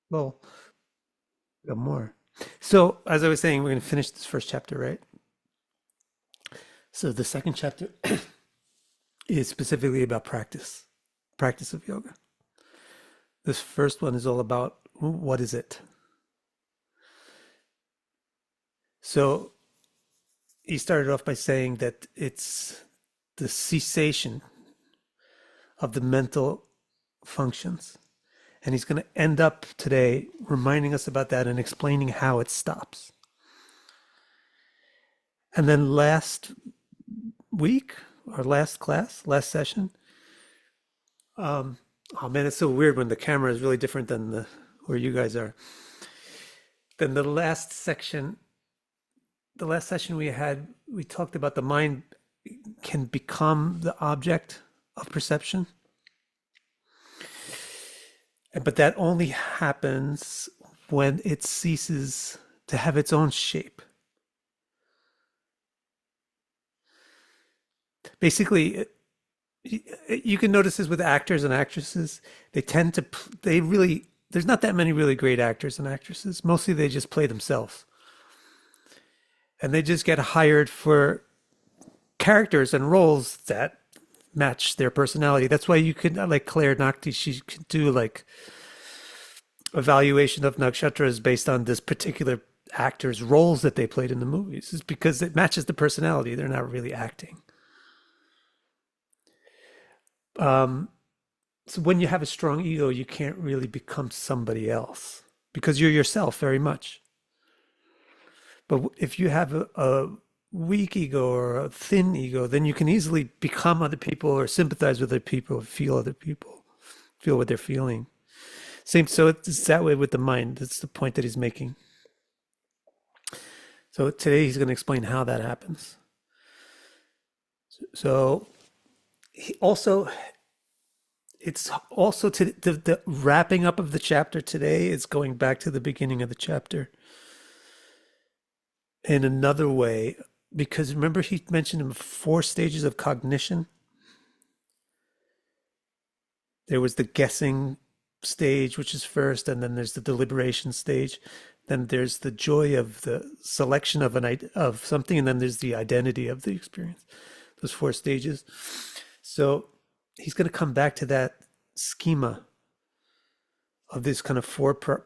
Well, we got more. So, as I was saying, we're going to finish this first chapter, right? So, the second chapter is specifically about practice of yoga. This first one is all about what is it? So, he started off by saying that it's the cessation of the mental functions. And he's going to end up today reminding us about that and explaining how it stops. And then last week, or last class, last session, oh man, it's so weird when the camera is really different than the where you guys are. Then the last session we had, we talked about the mind can become the object of perception, but that only happens when it ceases to have its own shape. Basically, you can notice this with actors and actresses. They tend to, they really, there's not that many really great actors and actresses. Mostly they just play themselves. And they just get hired for characters and roles that match their personality. That's why you could, like Claire Nakti, she could do like evaluation of nakshatras based on this particular actor's roles that they played in the movies. Is because it matches the personality. They're not really acting. Um, so when you have a strong ego, you can't really become somebody else because you're yourself very much. But if you have a weak ego or a thin ego, then you can easily become other people or sympathize with other people, feel other people, feel what they're feeling. Same, so it's that way with the mind. That's the point that he's making. So today he's going to explain how that happens. So he also, it's also to the wrapping up of the chapter today is going back to the beginning of the chapter in another way, because remember he mentioned in 4 stages of cognition. There was the guessing stage, which is first, and then there's the deliberation stage. Then there's the joy of the selection of of something, and then there's the identity of the experience. Those 4 stages. So he's going to come back to that schema of this kind of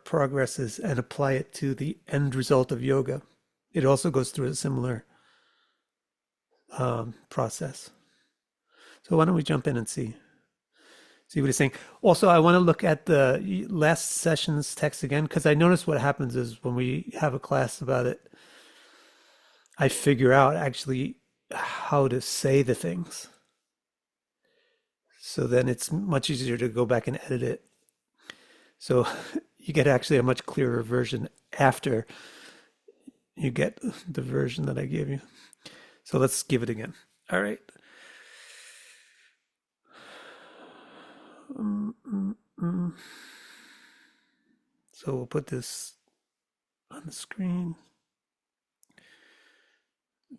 progresses and apply it to the end result of yoga. It also goes through a similar process. So why don't we jump in and see what he's saying. Also, I want to look at the last session's text again because I notice what happens is when we have a class about it, I figure out actually how to say the things. So then it's much easier to go back and edit it. So you get actually a much clearer version after you get the version that I gave you. So let's give it again. All right. So we'll put this on the screen.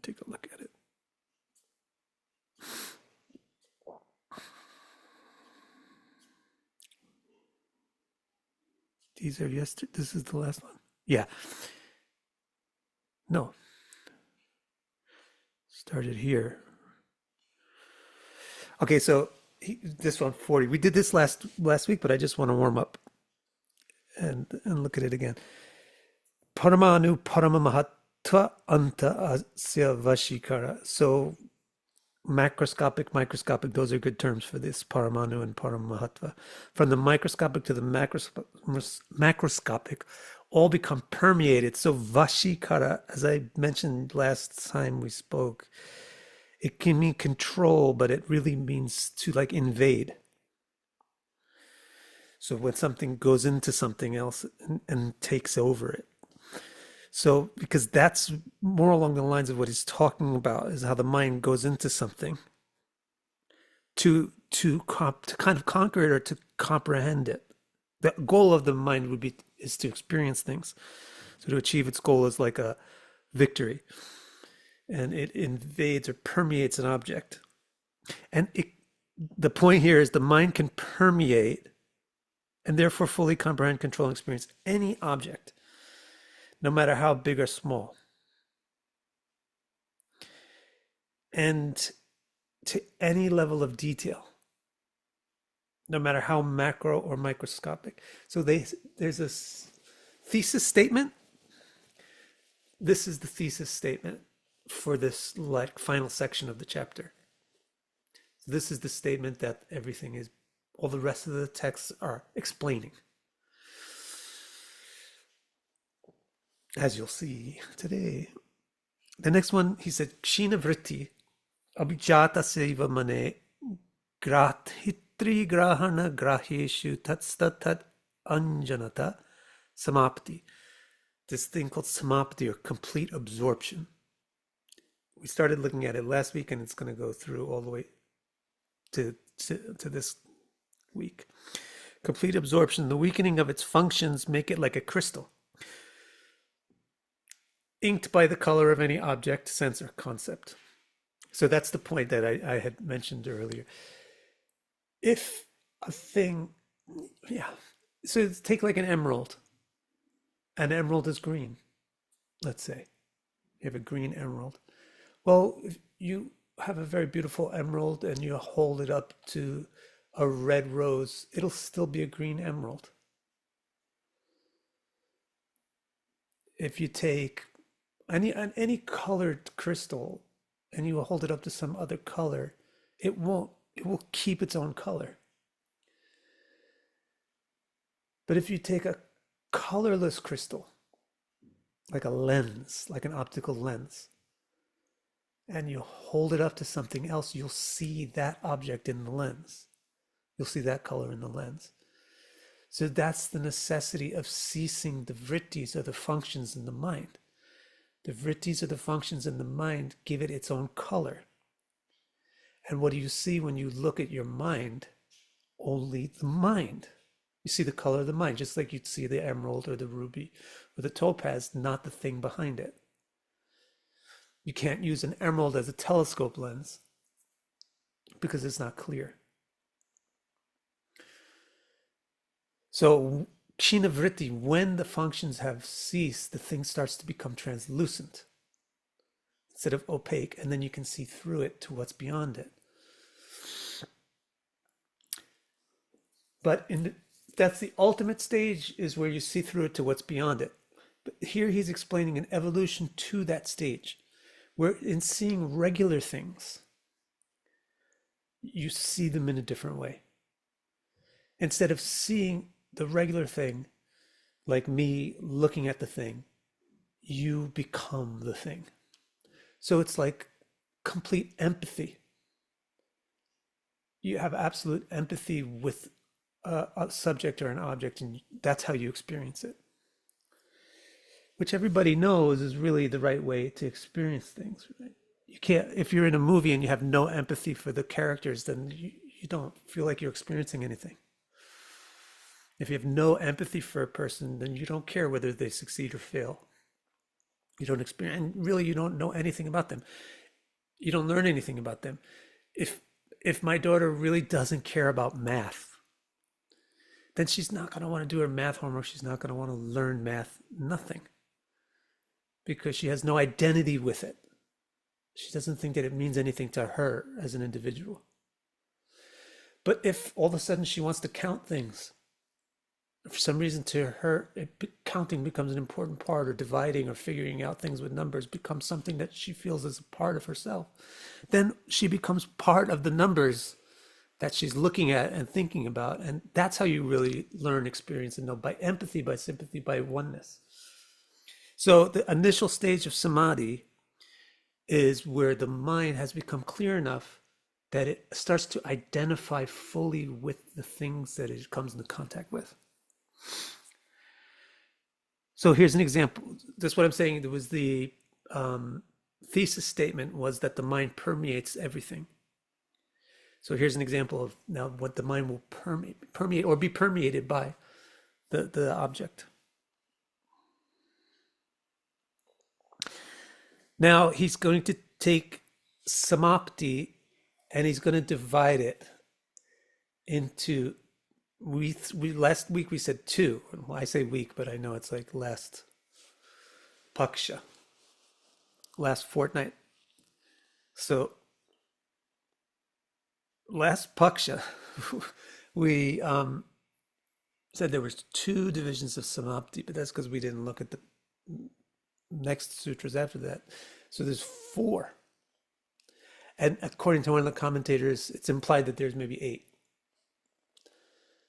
Take a look at it. These are yesterday. This is the last one. Yeah. No. Started here. Okay, so this one 40. We did this last week, but I just want to warm up and look at it again. Paramanu paramamahatva anta asya vashikara. So macroscopic, microscopic, those are good terms for this, paramanu and paramahatva. From the microscopic to the macroscopic, all become permeated. So vashikara, as I mentioned last time we spoke, it can mean control, but it really means to like invade. So when something goes into something else and takes over it. So because that's more along the lines of what he's talking about is how the mind goes into something to kind of conquer it or to comprehend it. The goal of the mind would be is to experience things. So to achieve its goal is like a victory, and it invades or permeates an object. And the point here is the mind can permeate and therefore fully comprehend, control, and experience any object, no matter how big or small, and to any level of detail, no matter how macro or microscopic. So there's a thesis statement. This is the thesis statement for this like final section of the chapter. This is the statement that everything is, all the rest of the texts are explaining. As you'll see today. The next one, he said, Kshina vritti, abhijata seva mane, grathitri grahana graheshu tatstatat anjanata samapti. This thing called samapti, or complete absorption. We started looking at it last week, and it's going to go through all the way to this week. Complete absorption, the weakening of its functions make it like a crystal, inked by the color of any object, sense, or concept. So that's the point that I had mentioned earlier. If a thing, so take like an emerald. An emerald is green, let's say. You have a green emerald. Well, if you have a very beautiful emerald and you hold it up to a red rose, it'll still be a green emerald. If you take any colored crystal and you hold it up to some other color, it will keep its own color. But if you take a colorless crystal, like a lens, like an optical lens, and you hold it up to something else, you'll see that object in the lens. You'll see that color in the lens. So that's the necessity of ceasing the vrittis, or the functions in the mind. The vrittis, or the functions in the mind, give it its own color. And what do you see when you look at your mind? Only the mind. You see the color of the mind, just like you'd see the emerald or the ruby or the topaz, not the thing behind it. You can't use an emerald as a telescope lens because it's not clear. So kshina vritti, when the functions have ceased, the thing starts to become translucent instead of opaque, and then you can see through it to what's beyond it. But that's the ultimate stage, is where you see through it to what's beyond it. But here he's explaining an evolution to that stage, where in seeing regular things, you see them in a different way. Instead of seeing the regular thing, like me looking at the thing, you become the thing. So it's like complete empathy. You have absolute empathy with a subject or an object, and that's how you experience it. Which everybody knows is really the right way to experience things, right? You can't, if you're in a movie and you have no empathy for the characters, then you don't feel like you're experiencing anything. If you have no empathy for a person, then you don't care whether they succeed or fail. You don't experience, and really you don't know anything about them. You don't learn anything about them. If my daughter really doesn't care about math, then she's not going to want to do her math homework. She's not going to want to learn math, nothing. Because she has no identity with it. She doesn't think that it means anything to her as an individual. But if all of a sudden she wants to count things, for some reason to her, counting becomes an important part, or dividing or figuring out things with numbers becomes something that she feels is a part of herself, then she becomes part of the numbers that she's looking at and thinking about. And that's how you really learn, experience, and know, by empathy, by sympathy, by oneness. So the initial stage of samadhi is where the mind has become clear enough that it starts to identify fully with the things that it comes into contact with. So here's an example. That's what I'm saying. There was the thesis statement was that the mind permeates everything. So here's an example of now what the mind will permeate or be permeated by the object. Now he's going to take samapti and he's going to divide it into we last week we said two. Well, I say week, but I know it's like last paksha, last fortnight. So last paksha, we said there was two divisions of samapti, but that's because we didn't look at the next sutras after that. So there's four. And according to one of the commentators, it's implied that there's maybe eight.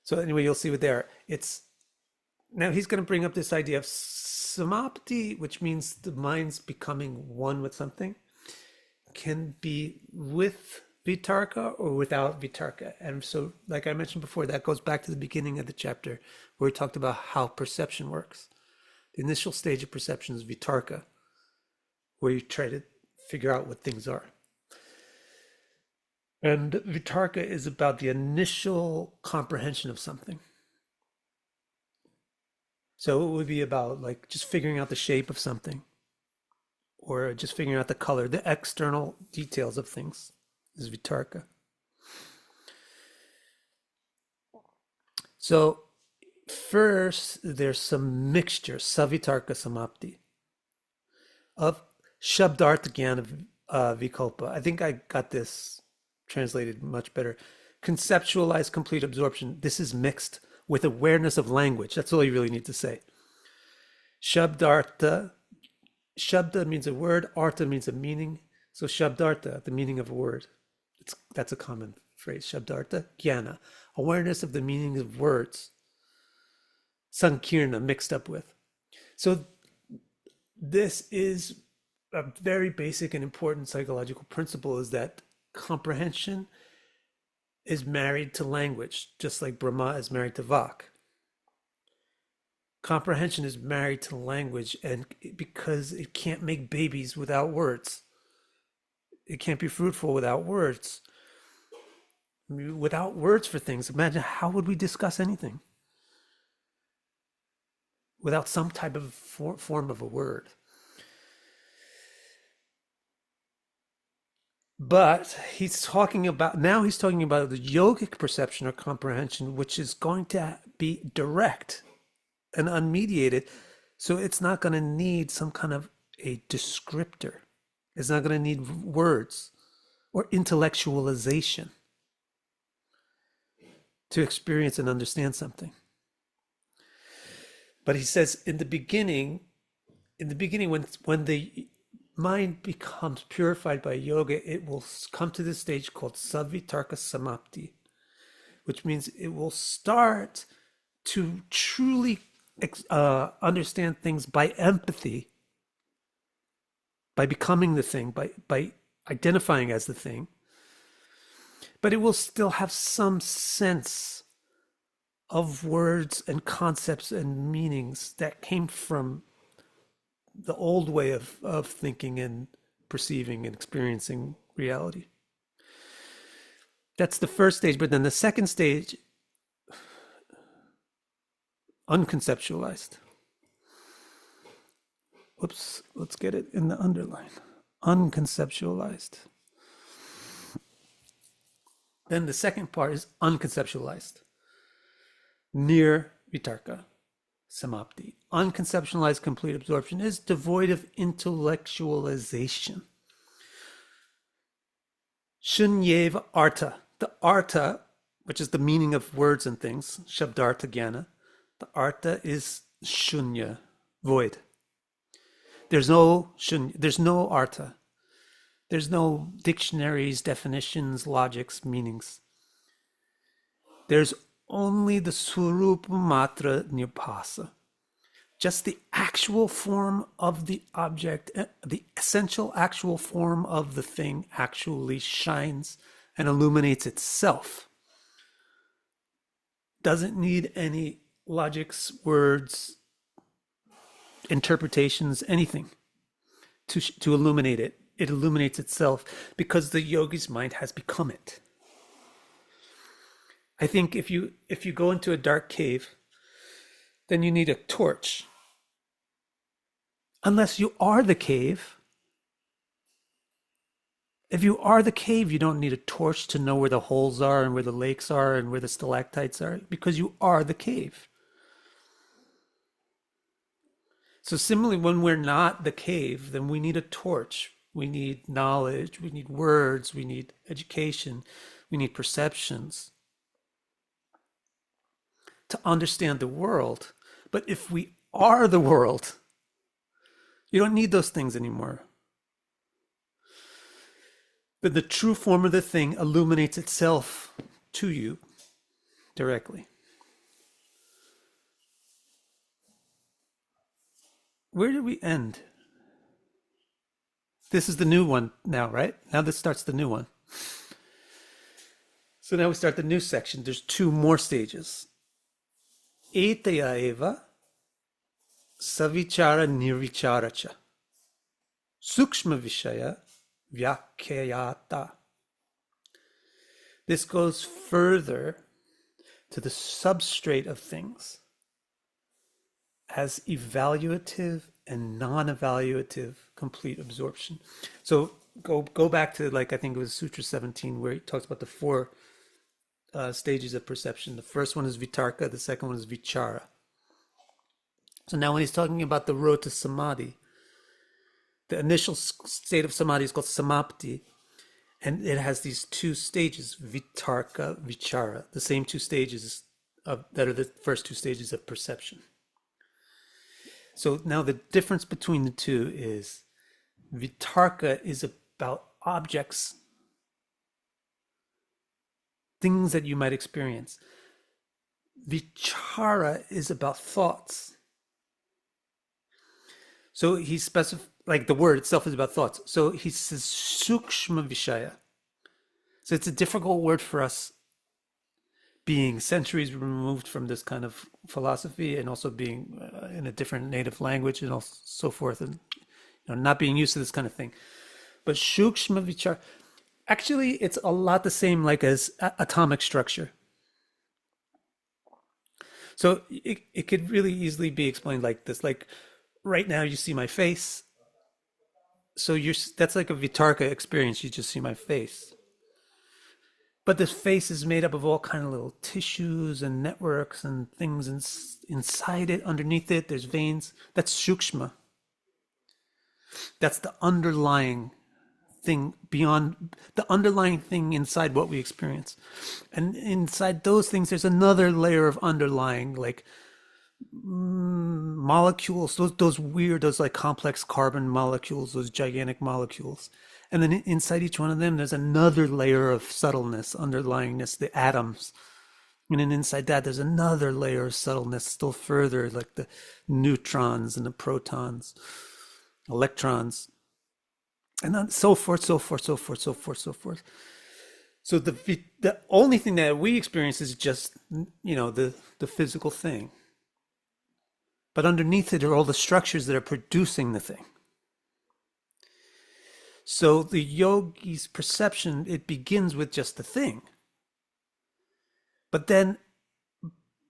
So anyway, you'll see what they are. It's now he's going to bring up this idea of samapti, which means the mind's becoming one with something, can be with vitarka or without vitarka. And so, like I mentioned before, that goes back to the beginning of the chapter where we talked about how perception works. The initial stage of perception is vitarka, where you try to figure out what things are. And vitarka is about the initial comprehension of something. So it would be about like just figuring out the shape of something or just figuring out the color, the external details of things is vitarka. So first, there's some mixture, savitarka samapti, of shabdartha jnana vikalpa. I think I got this translated much better. Conceptualized complete absorption. This is mixed with awareness of language. That's all you really need to say. Shabdartha. Shabda means a word. Artha means a meaning. So shabdartha, the meaning of a word. That's a common phrase. Shabdartha, jnana. Awareness of the meaning of words. Sankirna, mixed up with. So this is a very basic and important psychological principle, is that comprehension is married to language, just like Brahma is married to Vak. Comprehension is married to language, and because it can't make babies without words, it can't be fruitful without words. I mean, without words for things, imagine how would we discuss anything without some type of form of a word. But he's talking about the yogic perception or comprehension, which is going to be direct and unmediated. So it's not going to need some kind of a descriptor. It's not going to need words or intellectualization to experience and understand something. But he says in the beginning, when the mind becomes purified by yoga, it will come to this stage called savitarka samapti, which means it will start to truly understand things by empathy, by becoming the thing, by identifying as the thing. But it will still have some sense of words and concepts and meanings that came from the old way of thinking and perceiving and experiencing reality. That's the first stage. But then the second stage, unconceptualized. Whoops, let's get it in the underline. Unconceptualized. Then the second part is unconceptualized. Near vitarka samapti. Unconceptualized complete absorption is devoid of intellectualization. Shunyeva artha. The artha, which is the meaning of words and things, shabdartha jnana, the artha is shunya, void. There's no shunya, there's no artha. There's no dictionaries, definitions, logics, meanings. There's only the swarupa matra nirpasa, just the actual form of the object, the essential actual form of the thing actually shines and illuminates itself. Doesn't need any logics, words, interpretations, anything to illuminate it. It illuminates itself because the yogi's mind has become it. I think if you go into a dark cave, then you need a torch. Unless you are the cave, If you are the cave, you don't need a torch to know where the holes are and where the lakes are and where the stalactites are, because you are the cave. So similarly, when we're not the cave, then we need a torch. We need knowledge, we need words, we need education, we need perceptions to understand the world. But if we are the world, you don't need those things anymore. But the true form of the thing illuminates itself to you directly. Where did we end? This is the new one now, right? Now this starts the new one. So now we start the new section. There's two more stages. Etaya eva savichara nirvicharacha. Sukshma vishaya vyakyayata. This goes further to the substrate of things as evaluative and non-evaluative complete absorption. So go back to, like, I think it was Sutra 17, where he talks about the four stages of perception. The first one is vitarka, the second one is vichara. So now when he's talking about the road to samadhi, the initial state of samadhi is called samapti, and it has these two stages, vitarka, vichara, the same two stages that are the first two stages of perception. So now the difference between the two is vitarka is about objects, things that you might experience. Vichara is about thoughts. So he specifies, like the word itself is about thoughts. So he says sukshma vishaya. So it's a difficult word for us, being centuries removed from this kind of philosophy, and also being in a different native language and also so forth, and not being used to this kind of thing. But sukshma vichara, actually it's a lot the same like as atomic structure. So it could really easily be explained like this. Like right now you see my face. So that's like a vitarka experience. You just see my face. But this face is made up of all kind of little tissues and networks and things inside it, underneath it. There's veins. That's sukshma. That's the underlying thing beyond the underlying thing inside what we experience. And inside those things, there's another layer of underlying, like molecules, those weird, those like complex carbon molecules, those gigantic molecules. And then inside each one of them, there's another layer of subtleness, underlyingness, the atoms. And then inside that, there's another layer of subtleness, still further, like the neutrons and the protons, electrons, and then so forth, so forth, so forth, so forth, so forth. So the only thing that we experience is just, the physical thing. But underneath it are all the structures that are producing the thing. So the yogi's perception, it begins with just the thing. But then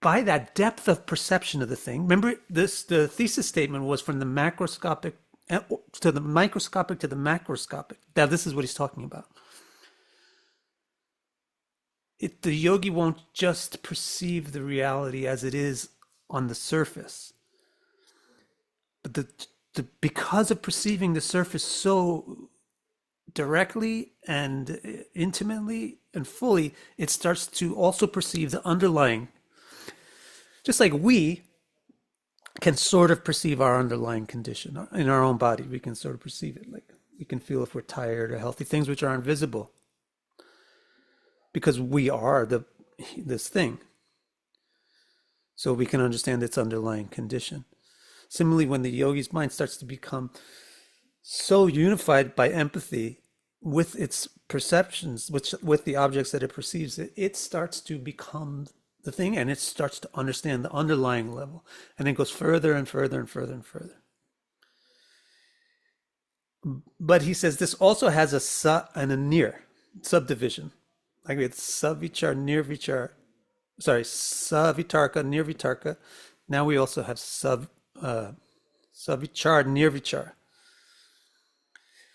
by that depth of perception of the thing, remember the thesis statement was from the macroscopic to the microscopic to the macroscopic. Now this is what he's talking about. The yogi won't just perceive the reality as it is on the surface. But because of perceiving the surface so directly and intimately and fully, it starts to also perceive the underlying. Just like we can sort of perceive our underlying condition in our own body, we can sort of perceive it. Like we can feel if we're tired or healthy, things which are invisible, because we are this thing. So we can understand its underlying condition. Similarly, when the yogi's mind starts to become so unified by empathy with its perceptions, with the objects that it perceives, it starts to become the thing, and it starts to understand the underlying level, and it goes further and further and further and further. But he says this also has a sa and a nir subdivision. Like it's savichar, nirvichar, savitarka, nirvitarka. Now we also have savichar, nirvichar.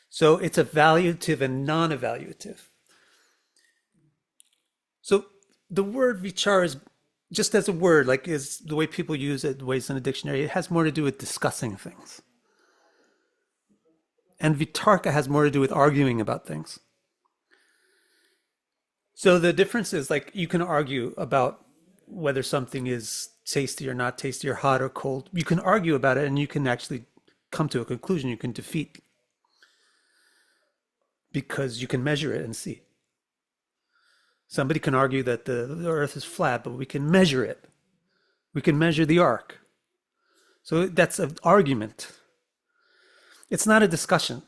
So it's evaluative and non-evaluative. So the word vichar is just as a word, like is the way people use it, the way it's in a dictionary, it has more to do with discussing things. And vitarka has more to do with arguing about things. So the difference is like you can argue about whether something is tasty or not tasty or hot or cold. You can argue about it and you can actually come to a conclusion. You can defeat because you can measure it and see. Somebody can argue that the earth is flat, but we can measure it. We can measure the arc. So that's an argument. It's not a discussion.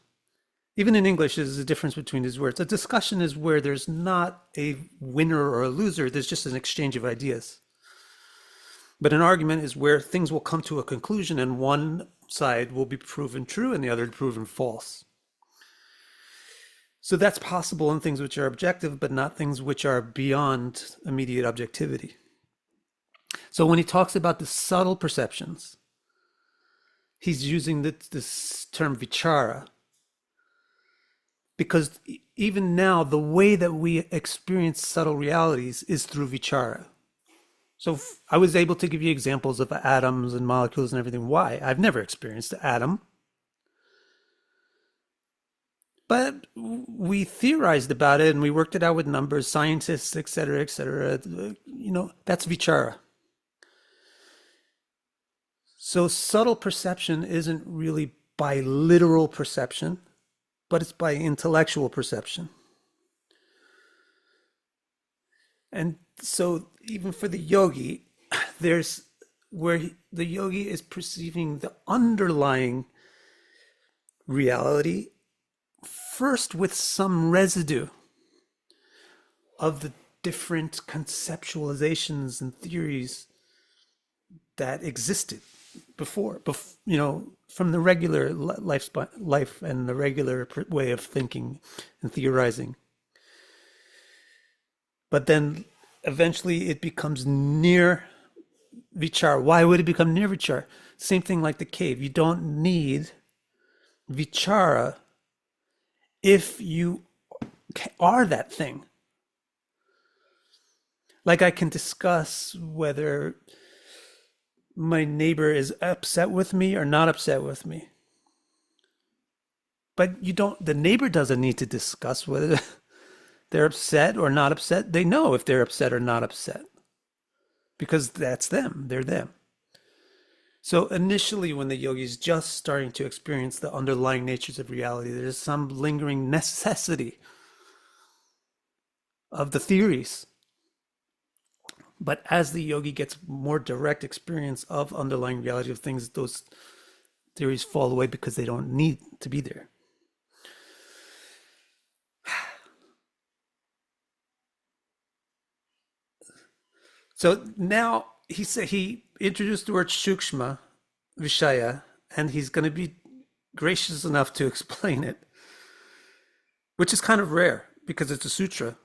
Even in English, there's a difference between these words. A discussion is where there's not a winner or a loser, there's just an exchange of ideas. But an argument is where things will come to a conclusion and one side will be proven true and the other proven false. So that's possible in things which are objective, but not things which are beyond immediate objectivity. So when he talks about the subtle perceptions, he's using this term vichara, because even now, the way that we experience subtle realities is through vichara. So I was able to give you examples of atoms and molecules and everything. Why? I've never experienced an atom. But we theorized about it and we worked it out with numbers, scientists, et cetera, that's vichara. So subtle perception isn't really by literal perception, but it's by intellectual perception. And so even for the yogi, there's where the yogi is perceiving the underlying reality first with some residue of the different conceptualizations and theories that existed before, from the regular life and the regular way of thinking and theorizing. But then eventually it becomes near vichara. Why would it become near vichara? Same thing like the cave. You don't need vichara if you are that thing. Like I can discuss whether my neighbor is upset with me or not upset with me. But the neighbor doesn't need to discuss whether they're upset or not upset. They know if they're upset or not upset because that's them. They're them. So initially, when the yogi is just starting to experience the underlying natures of reality, there's some lingering necessity of the theories. But as the yogi gets more direct experience of underlying reality of things, those theories fall away because they don't need to be there. So now he introduced the word shukshma vishaya, and he's going to be gracious enough to explain it, which is kind of rare because it's a sutra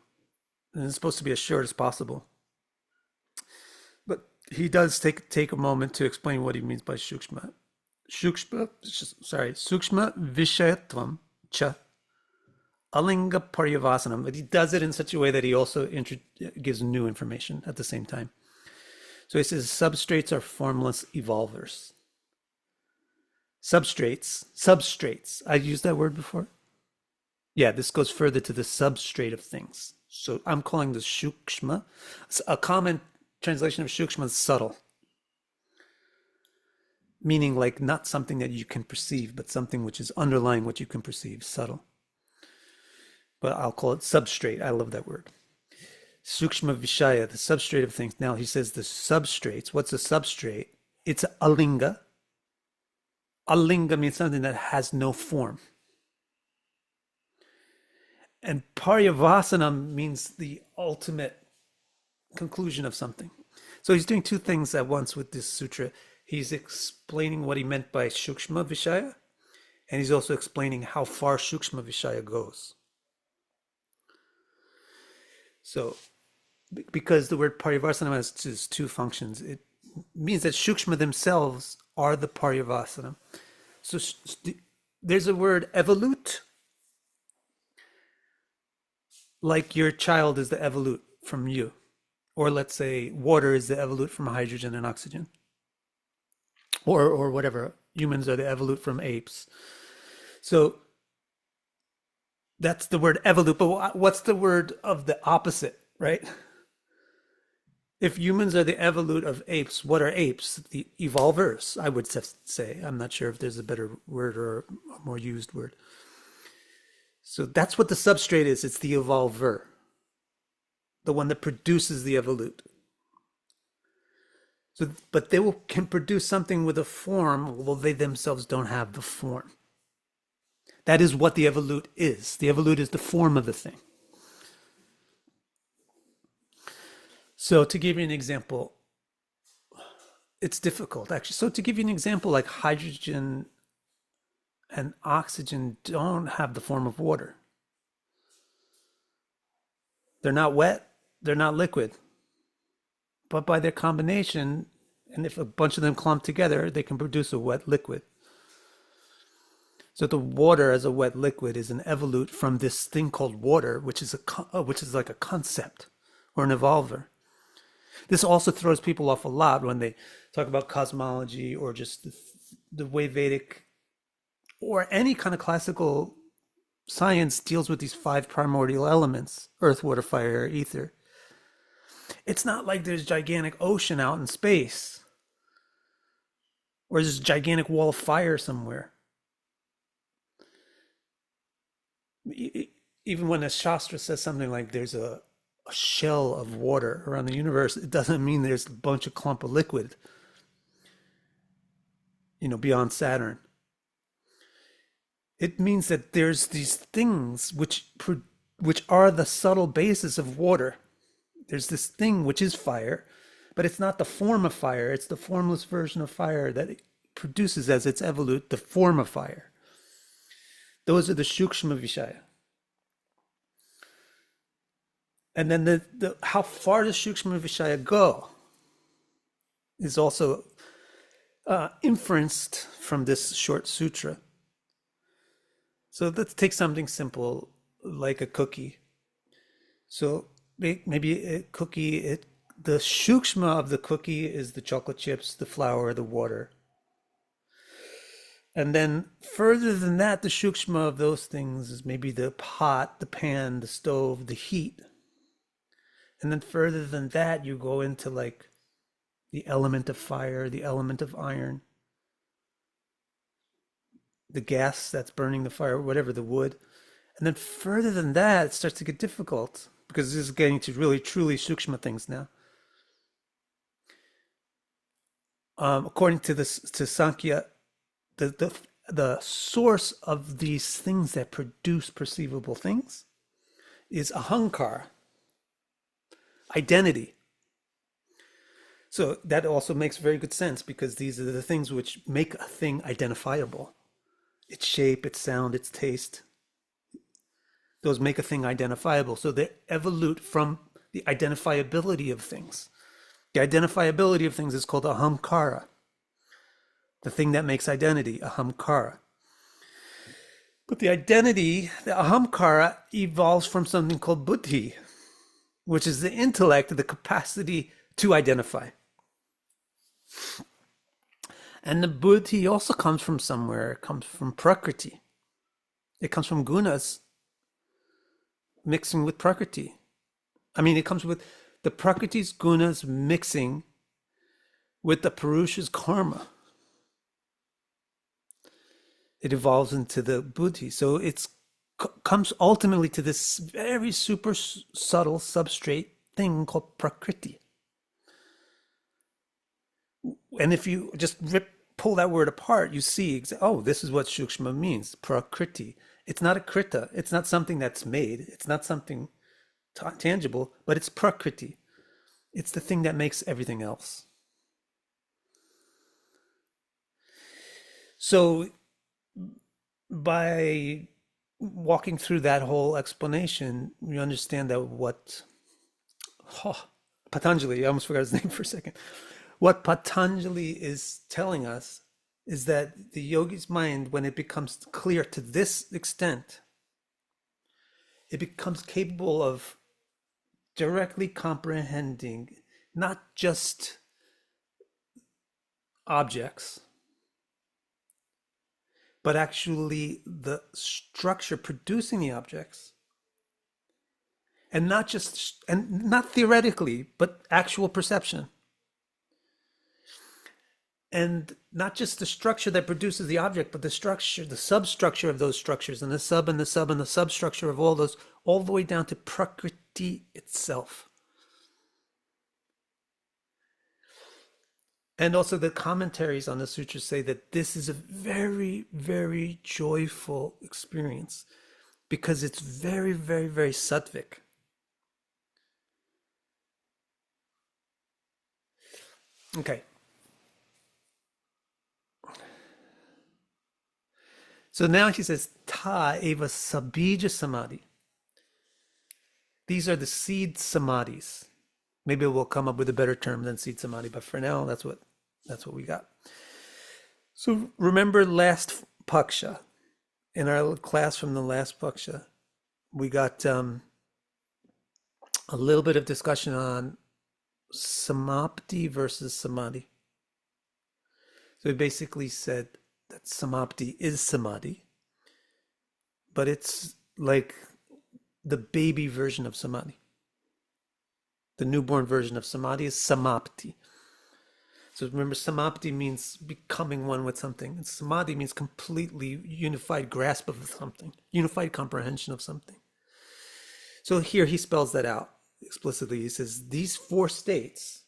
and it's supposed to be as short as possible. But he does take a moment to explain what he means by shukshma. Sukshma vishayatvam cha alinga paryavasanam. But he does it in such a way that he also gives new information at the same time. So he says substrates are formless evolvers. Substrates. I used that word before. Yeah, this goes further to the substrate of things. So I'm calling this shukshma. A common translation of shukshma is subtle, meaning like not something that you can perceive, but something which is underlying what you can perceive, subtle. But I'll call it substrate. I love that word. Sukshma vishaya, the substrate of things. Now he says the substrates. What's a substrate? It's a linga. A linga means something that has no form. And paryavasana means the ultimate conclusion of something. So he's doing two things at once with this sutra. He's explaining what he meant by shukshma vishaya, and he's also explaining how far shukshma vishaya goes. So, because the word paryavasana has two functions, it means that shukshma themselves are the paryavasana. So there's a word evolute Like your child is the evolute from you, or let's say water is the evolute from hydrogen and oxygen, or whatever. Humans are the evolute from apes. So that's the word evolute. But what's the word of the opposite, right? If humans are the evolute of apes, what are apes? The evolvers, I would say. I'm not sure if there's a better word or a more used word. So that's what the substrate is. It's the evolver, the one that produces the evolute. So, but can produce something with a form. Well, they themselves don't have the form. That is what the evolute is. The evolute is the form of the thing. So to give you an example, it's difficult actually. So to give you an example, like hydrogen and oxygen don't have the form of water. They're not wet, they're not liquid. But by their combination, and if a bunch of them clump together, they can produce a wet liquid. So the water as a wet liquid is an evolute from this thing called water, which is like a concept or an evolver. This also throws people off a lot when they talk about cosmology or just the way Vedic or any kind of classical science deals with these five primordial elements: earth, water, fire, ether. It's not like there's gigantic ocean out in space or there's a gigantic wall of fire somewhere. Even when a Shastra says something like there's a shell of water around the universe, it doesn't mean there's a bunch of clump of liquid, beyond Saturn. It means that there's these things which are the subtle basis of water. There's this thing which is fire, but it's not the form of fire. It's the formless version of fire that it produces as its evolute, the form of fire. Those are the Shukshma Vishaya. And then the how far does Shukshma Vishaya go is also inferenced from this short sutra. So let's take something simple like a cookie. So maybe a cookie, the shukshma of the cookie is the chocolate chips, the flour, the water. And then further than that, the shukshma of those things is maybe the pot, the pan, the stove, the heat. And then further than that, you go into like the element of fire, the element of iron, the gas that's burning the fire, whatever, the wood. And then further than that, it starts to get difficult because this is getting to really, truly sukshma things now. According to Sankhya, the source of these things that produce perceivable things is ahankara, identity. So that also makes very good sense because these are the things which make a thing identifiable. Its shape, its sound, its taste. Those make a thing identifiable. So they evolute from the identifiability of things. The identifiability of things is called ahamkara. The thing that makes identity, ahamkara. But the identity, the ahamkara, evolves from something called buddhi, which is the intellect, the capacity to identify. And the buddhi also comes from somewhere. It comes from prakriti. It comes from gunas mixing with prakriti. It comes with the prakriti's gunas mixing with the purusha's karma. It evolves into the buddhi. So it comes ultimately to this very super subtle substrate thing called prakriti. And if you just pull that word apart, you see, this is what shukshma means, prakriti. It's not a krita. It's not something that's made. It's not something tangible, but it's prakriti. It's the thing that makes everything else. So by walking through that whole explanation, you understand that Patanjali, I almost forgot his name for a second. What Patanjali is telling us is that the yogi's mind, when it becomes clear to this extent, it becomes capable of directly comprehending not just objects, but actually the structure producing the objects, and not theoretically, but actual perception. And not just the structure that produces the object, but the structure, the substructure of those structures, and the sub and the sub and the substructure of all those, all the way down to Prakriti itself. And also the commentaries on the sutras say that this is a very, very joyful experience because it's very, very, very sattvic. Okay. So now he says, Ta eva sabija samadhi. These are the seed samadhis. Maybe we'll come up with a better term than seed samadhi, but for now, that's what we got. So remember last paksha, in our class from the last paksha, we got a little bit of discussion on samapti versus samadhi. So we basically said that samapti is samadhi, but it's like the baby version of samadhi. The newborn version of samadhi is samapti. So remember, samapti means becoming one with something, and samadhi means completely unified grasp of something, unified comprehension of something. So here he spells that out explicitly. He says these four states,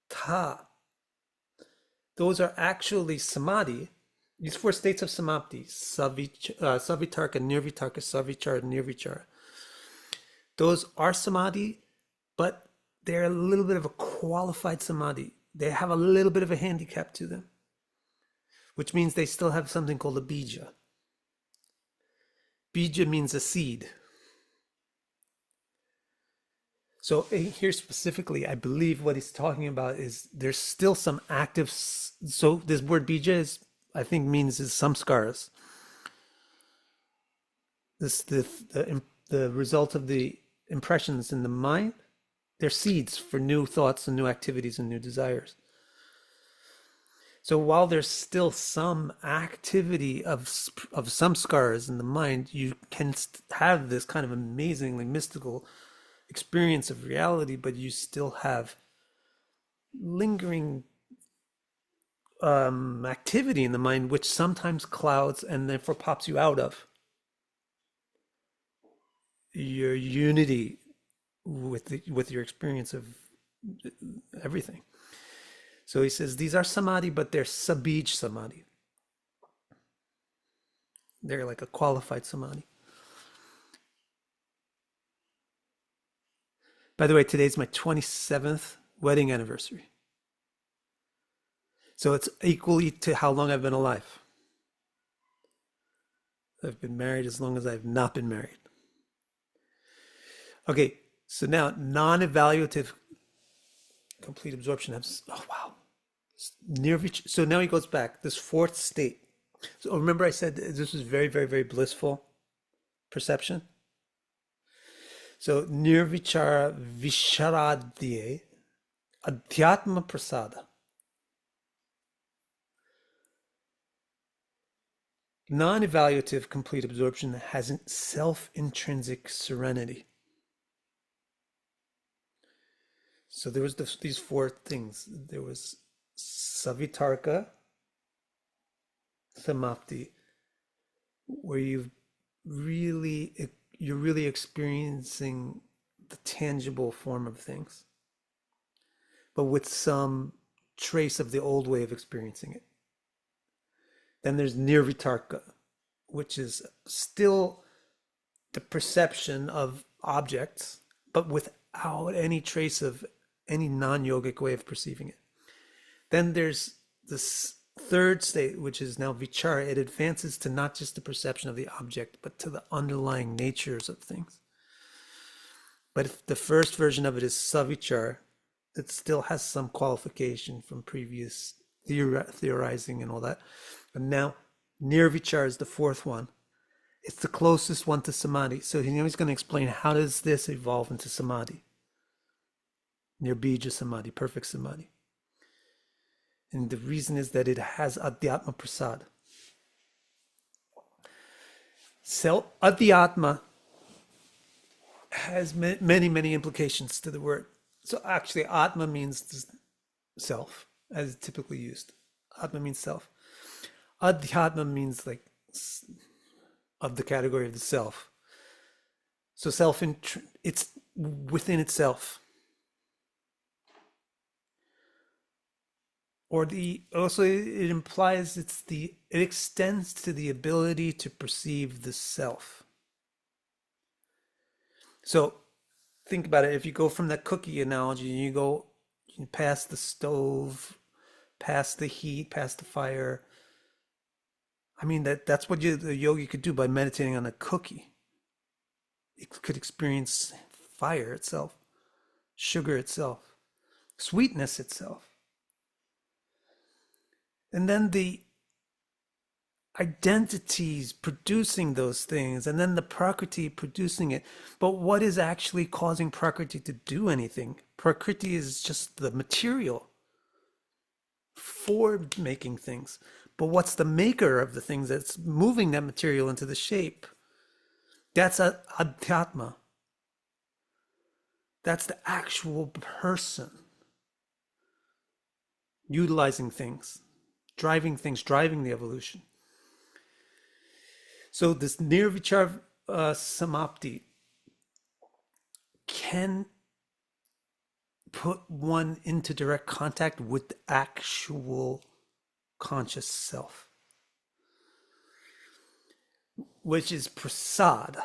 ta, those are actually samadhi. These four states of samapti, savitarka, nirvitarka, savichara, nirvichara. Those are samadhi, but they're a little bit of a qualified samadhi. They have a little bit of a handicap to them, which means they still have something called a bija. Bija means a seed. So here specifically, I believe what he's talking about is there's still some active. So this word bija is, I think, means is samskaras. This the result of the impressions in the mind. They're seeds for new thoughts and new activities and new desires. So while there's still some activity of samskaras in the mind, you can have this kind of amazingly mystical experience of reality, but you still have lingering activity in the mind, which sometimes clouds and therefore pops you out of your unity with your experience of everything. So he says these are samadhi, but they're sabij samadhi. They're like a qualified samadhi. By the way, today's my 27th wedding anniversary. So it's equally to how long I've been alive. I've been married as long as I've not been married. Okay, so now non-evaluative complete absorption. Oh, wow. So now he goes back, this fourth state. So remember I said this was very, very, very blissful perception. So nirvichara visharadhye adhyatma prasada. Non-evaluative complete absorption has self-intrinsic serenity. So there was these four things. There was savitarka, samapti, where you're really experiencing the tangible form of things, but with some trace of the old way of experiencing it. Then there's nirvitarka, which is still the perception of objects, but without any trace of any non-yogic way of perceiving it. Then there's this third state, which is now vichara. It advances to not just the perception of the object, but to the underlying natures of things. But if the first version of it is savichara, it still has some qualification from previous theorizing and all that. But now nirvichara is the fourth one. It's the closest one to samadhi. So he's going to explain how does this evolve into samadhi, near bija samadhi, perfect samadhi. And the reason is that it has adhyatma prasad. Adhyatma has many, many implications to the word. So actually, atma means self, as typically used. Atma means self. Adhyatma means like of the category of the self. So self, it's within itself. Or also it implies it extends to the ability to perceive the self. So think about it. If you go from that cookie analogy, you go past the stove, past the heat, past the fire. I mean, that's what the yogi could do by meditating on a cookie. It could experience fire itself, sugar itself, sweetness itself. And then the identities producing those things, and then the prakriti producing it. But what is actually causing prakriti to do anything? Prakriti is just the material for making things. But what's the maker of the things that's moving that material into the shape? That's adhyatma. That's the actual person utilizing things, driving the evolution. So this nirvichar samapti can put one into direct contact with the actual conscious self, which is prasad.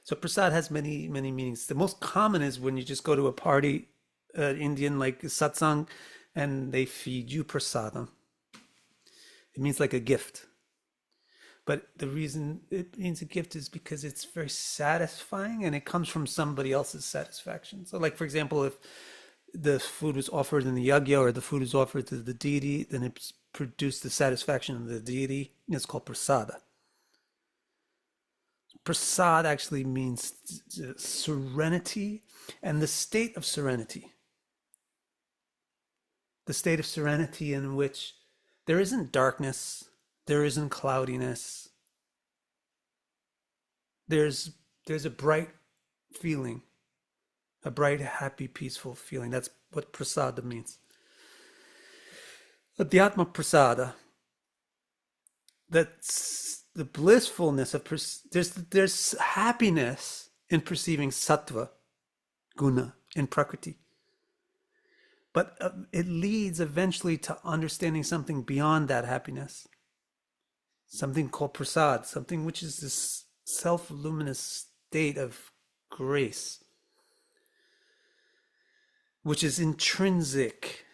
So prasad has many, many meanings. The most common is when you just go to a party, Indian like satsang, and they feed you prasadam. It means like a gift. But the reason it means a gift is because it's very satisfying and it comes from somebody else's satisfaction. So like, for example, if the food was offered in the yagya or the food was offered to the deity, then it produced the satisfaction of the deity. It's called prasada. Prasad actually means serenity and the state of serenity. The state of serenity in which there isn't darkness, there isn't cloudiness. There's a bright feeling, a bright, happy, peaceful feeling. That's what prasada means. Adhyatma prasada. That's the blissfulness of there's happiness in perceiving sattva, guna, in prakriti. But it leads eventually to understanding something beyond that happiness. Something called prasad, something which is this self-luminous state of grace, which is intrinsic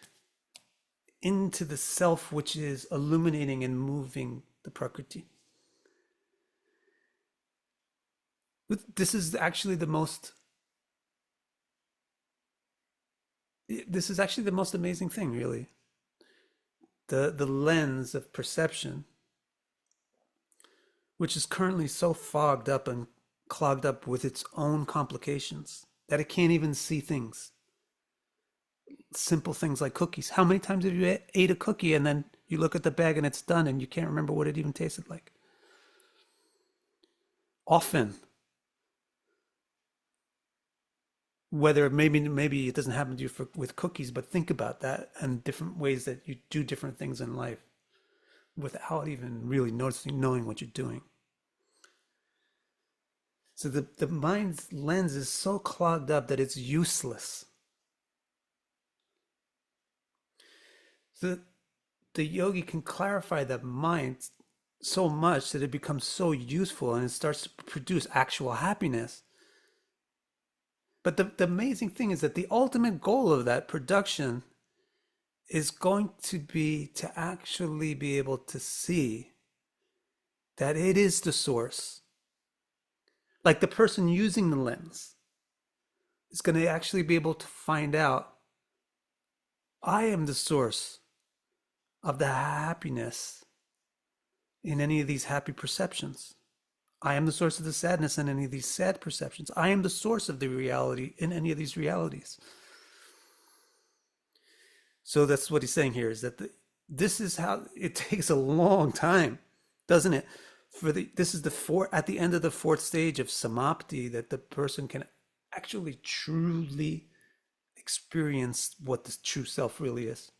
into the self, which is illuminating and moving the prakriti. This is actually the most amazing thing, really. The lens of perception, which is currently so fogged up and clogged up with its own complications that it can't even see things. Simple things like cookies. How many times have you ate a cookie and then you look at the bag and it's done and you can't remember what it even tasted like? Often. Whether maybe it doesn't happen to you with cookies, but think about that and different ways that you do different things in life without even really knowing what you're doing. So the mind's lens is so clogged up that it's useless. So the yogi can clarify the mind so much that it becomes so useful and it starts to produce actual happiness. But the amazing thing is that the ultimate goal of that production is going to be to actually be able to see that it is the source. Like the person using the lens is going to actually be able to find out, I am the source of the happiness in any of these happy perceptions. I am the source of the sadness in any of these sad perceptions. I am the source of the reality in any of these realities. So that's what he's saying here is that this is how it takes a long time, doesn't it? This is at the end of the fourth stage of samapti that the person can actually truly experience what the true self really is.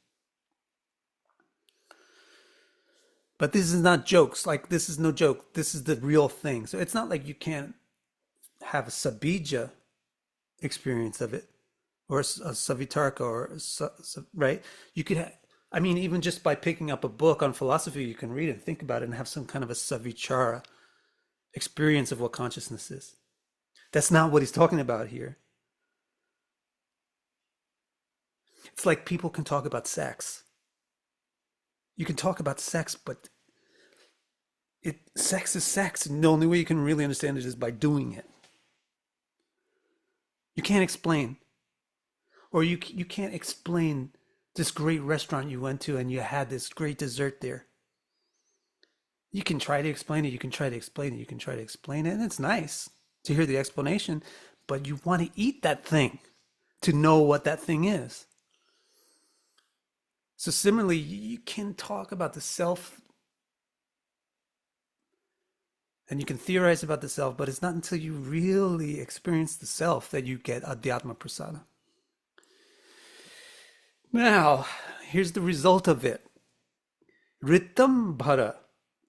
But this is not jokes. Like, this is no joke. This is the real thing. So it's not like you can't have a sabija experience of it, or a savitarka, or right? You could have, I mean, even just by picking up a book on philosophy, you can read it and think about it and have some kind of a savichara experience of what consciousness is. That's not what he's talking about here. It's like people can talk about sex. You can talk about sex, but sex is sex, and the only way you can really understand it is by doing it. You can't explain. Or you can't explain this great restaurant you went to and you had this great dessert there. You can try to explain it, you can try to explain it, you can try to explain it, and it's nice to hear the explanation, but you want to eat that thing to know what that thing is. So similarly, you can talk about the self and you can theorize about the self, but it's not until you really experience the self that you get adhyatma prasada. Now, here's the result of it. Ritam bhara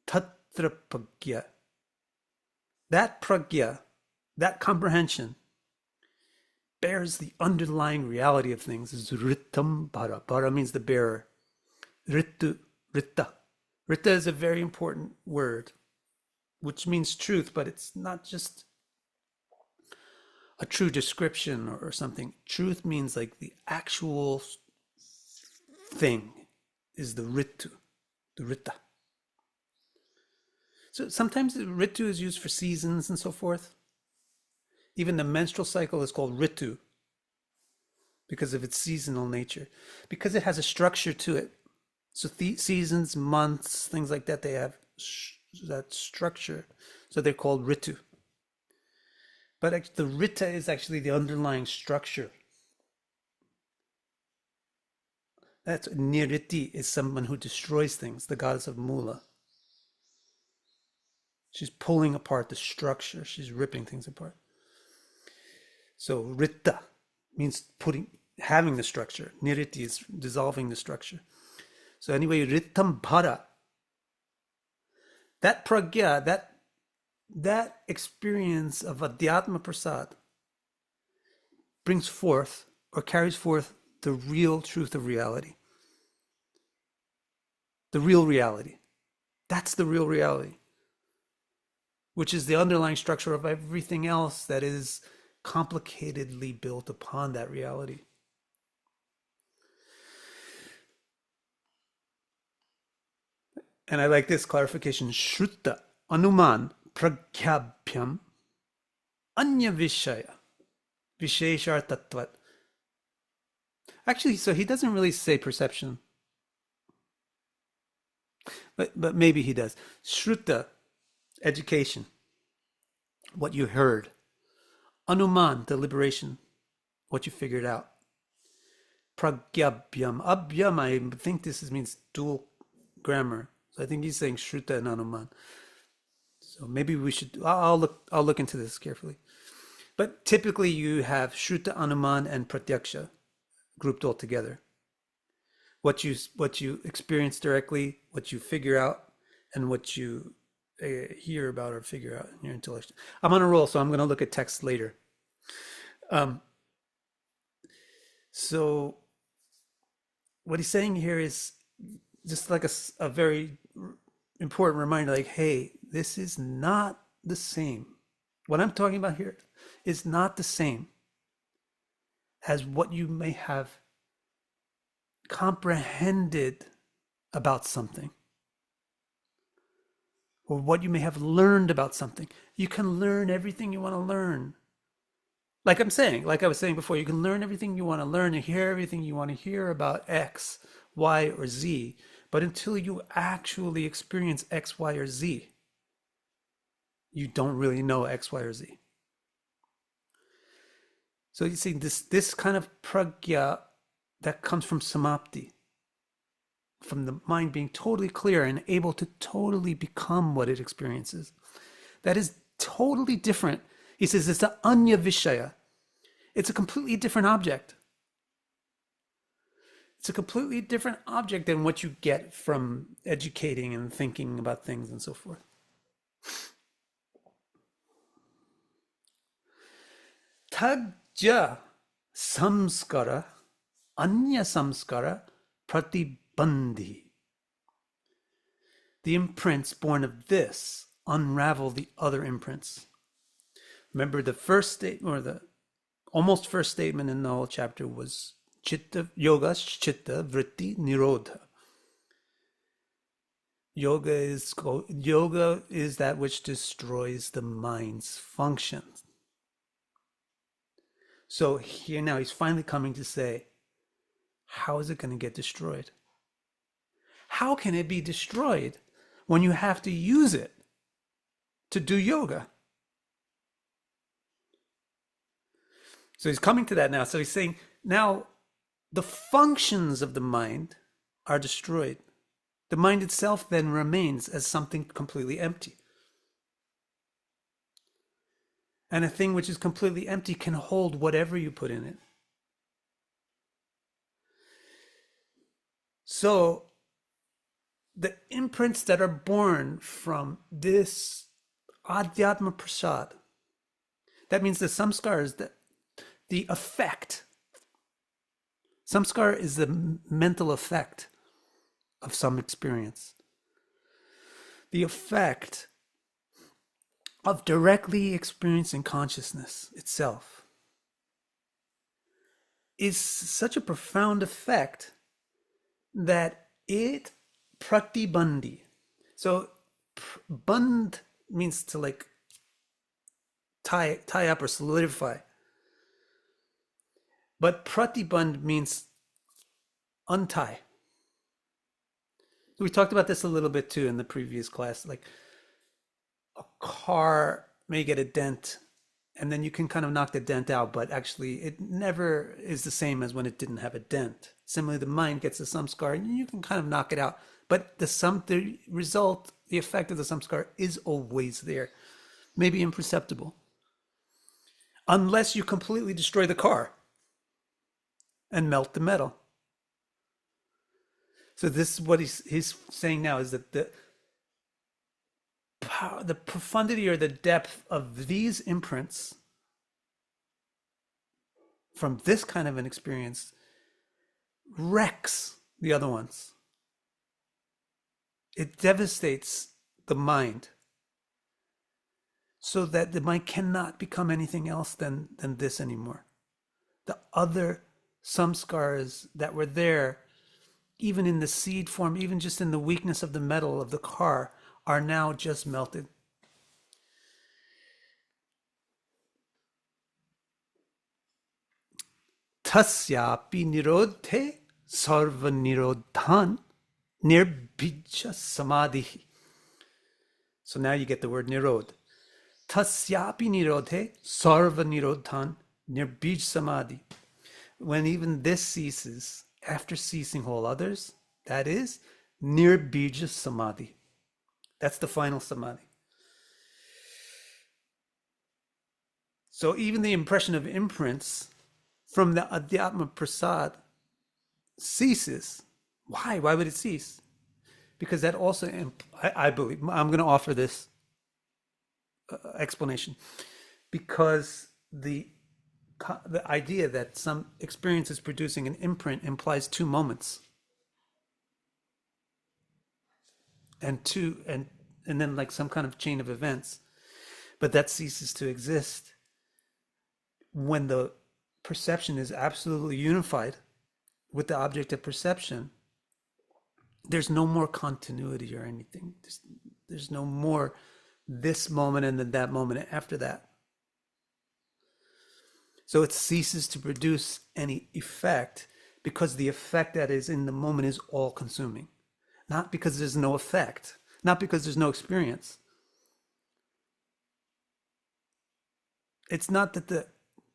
tatra pragya. That pragya, that comprehension, bears the underlying reality of things. Is ritam bhara. Bhara means the bearer. Ritu, rita. Rita is a very important word, which means truth, but it's not just a true description or something. Truth means like the actual thing is the ritu, the rita. So sometimes the ritu is used for seasons and so forth. Even the menstrual cycle is called ritu because of its seasonal nature, because it has a structure to it. So seasons, months, things like that, they have that structure. So they're called ritu. But the rita is actually the underlying structure. That's niriti, is someone who destroys things, the goddess of Mula. She's pulling apart the structure. She's ripping things apart. So rita means having the structure. Niriti is dissolving the structure. So anyway, ritam bhara, that pragya, that experience of adhyatma prasad brings forth or carries forth the real truth of reality. The real reality. That's the real reality, which is the underlying structure of everything else that is complicatedly built upon that reality. And I like this clarification. Shruta anuman pragyabhyam anya vishaya visheshar tattvat. Actually, so he doesn't really say perception. But maybe he does. Shruta, education, what you heard. Anuman, deliberation, what you figured out. Pragyabhyam. Abhyam, I think this means dual grammar. So I think he's saying Shruta and Anuman. So maybe we should, I'll look into this carefully. But typically you have Shruta, Anuman, and Pratyaksha grouped all together. What you experience directly, what you figure out, and what you hear about or figure out in your intellect. I'm on a roll, so I'm going to look at text later. So what he's saying here is just like a very important reminder, like, hey, this is not the same. What I'm talking about here is not the same as what you may have comprehended about something, or what you may have learned about something. You can learn everything you want to learn. Like I was saying before, you can learn everything you want to learn and hear everything you want to hear about X, Y, or Z. But until you actually experience X, Y, or Z, you don't really know X, Y, or Z. So you see this kind of pragya that comes from samapti, from the mind being totally clear and able to totally become what it experiences. That is totally different. He says it's the anya vishaya. It's a completely different object. It's a completely different object than what you get from educating and thinking about things and so forth. Tagja samskara, anya samskara, pratibandhi. The imprints born of this unravel the other imprints. Remember the first statement, or the almost first statement in the whole chapter was chitta, yoga, chitta, vritti, nirodha. Yoga is that which destroys the mind's functions. So here now he's finally coming to say, how is it going to get destroyed? How can it be destroyed when you have to use it to do yoga? So he's coming to that now. So he's saying, now the functions of the mind are destroyed. The mind itself then remains as something completely empty. And a thing which is completely empty can hold whatever you put in it. So the imprints that are born from this adhyatma prasad, that means the samskars, the effect. Samskar is the mental effect of some experience. The effect of directly experiencing consciousness itself is such a profound effect that it pratibandhi. So band means to like tie up or solidify. But pratiband means untie. We talked about this a little bit too in the previous class. Like a car may get a dent and then you can kind of knock the dent out, but actually it never is the same as when it didn't have a dent. Similarly, the mind gets a samskar and you can kind of knock it out, but the result, the effect of the samskar is always there, maybe imperceptible, unless you completely destroy the car and melt the metal. So this is what he's saying now, is that the profundity or the depth of these imprints from this kind of an experience wrecks the other ones. It devastates the mind so that the mind cannot become anything else than this anymore. The other samskars that were there, even in the seed form, even just in the weakness of the metal of the car, are now just melted. Tasyapi nirodhe sarva nirodhan nirbija samadhi. So now you get the word nirod. Tasyapi nirodhe sarva nirodhan nirbij samadhi. When even this ceases, after ceasing all others, that is nirbija samadhi. That's the final samadhi. So even the impression of imprints from the adhyatma prasad ceases. Why? Why would it cease? Because that also, I believe, I'm going to offer this explanation, because the idea that some experience is producing an imprint implies two moments, and then like some kind of chain of events, but that ceases to exist when the perception is absolutely unified with the object of perception. There's no more continuity or anything. There's no more this moment and then that moment after that. So it ceases to produce any effect because the effect that is in the moment is all consuming. Not because there's no effect, not because there's no experience. it's not that the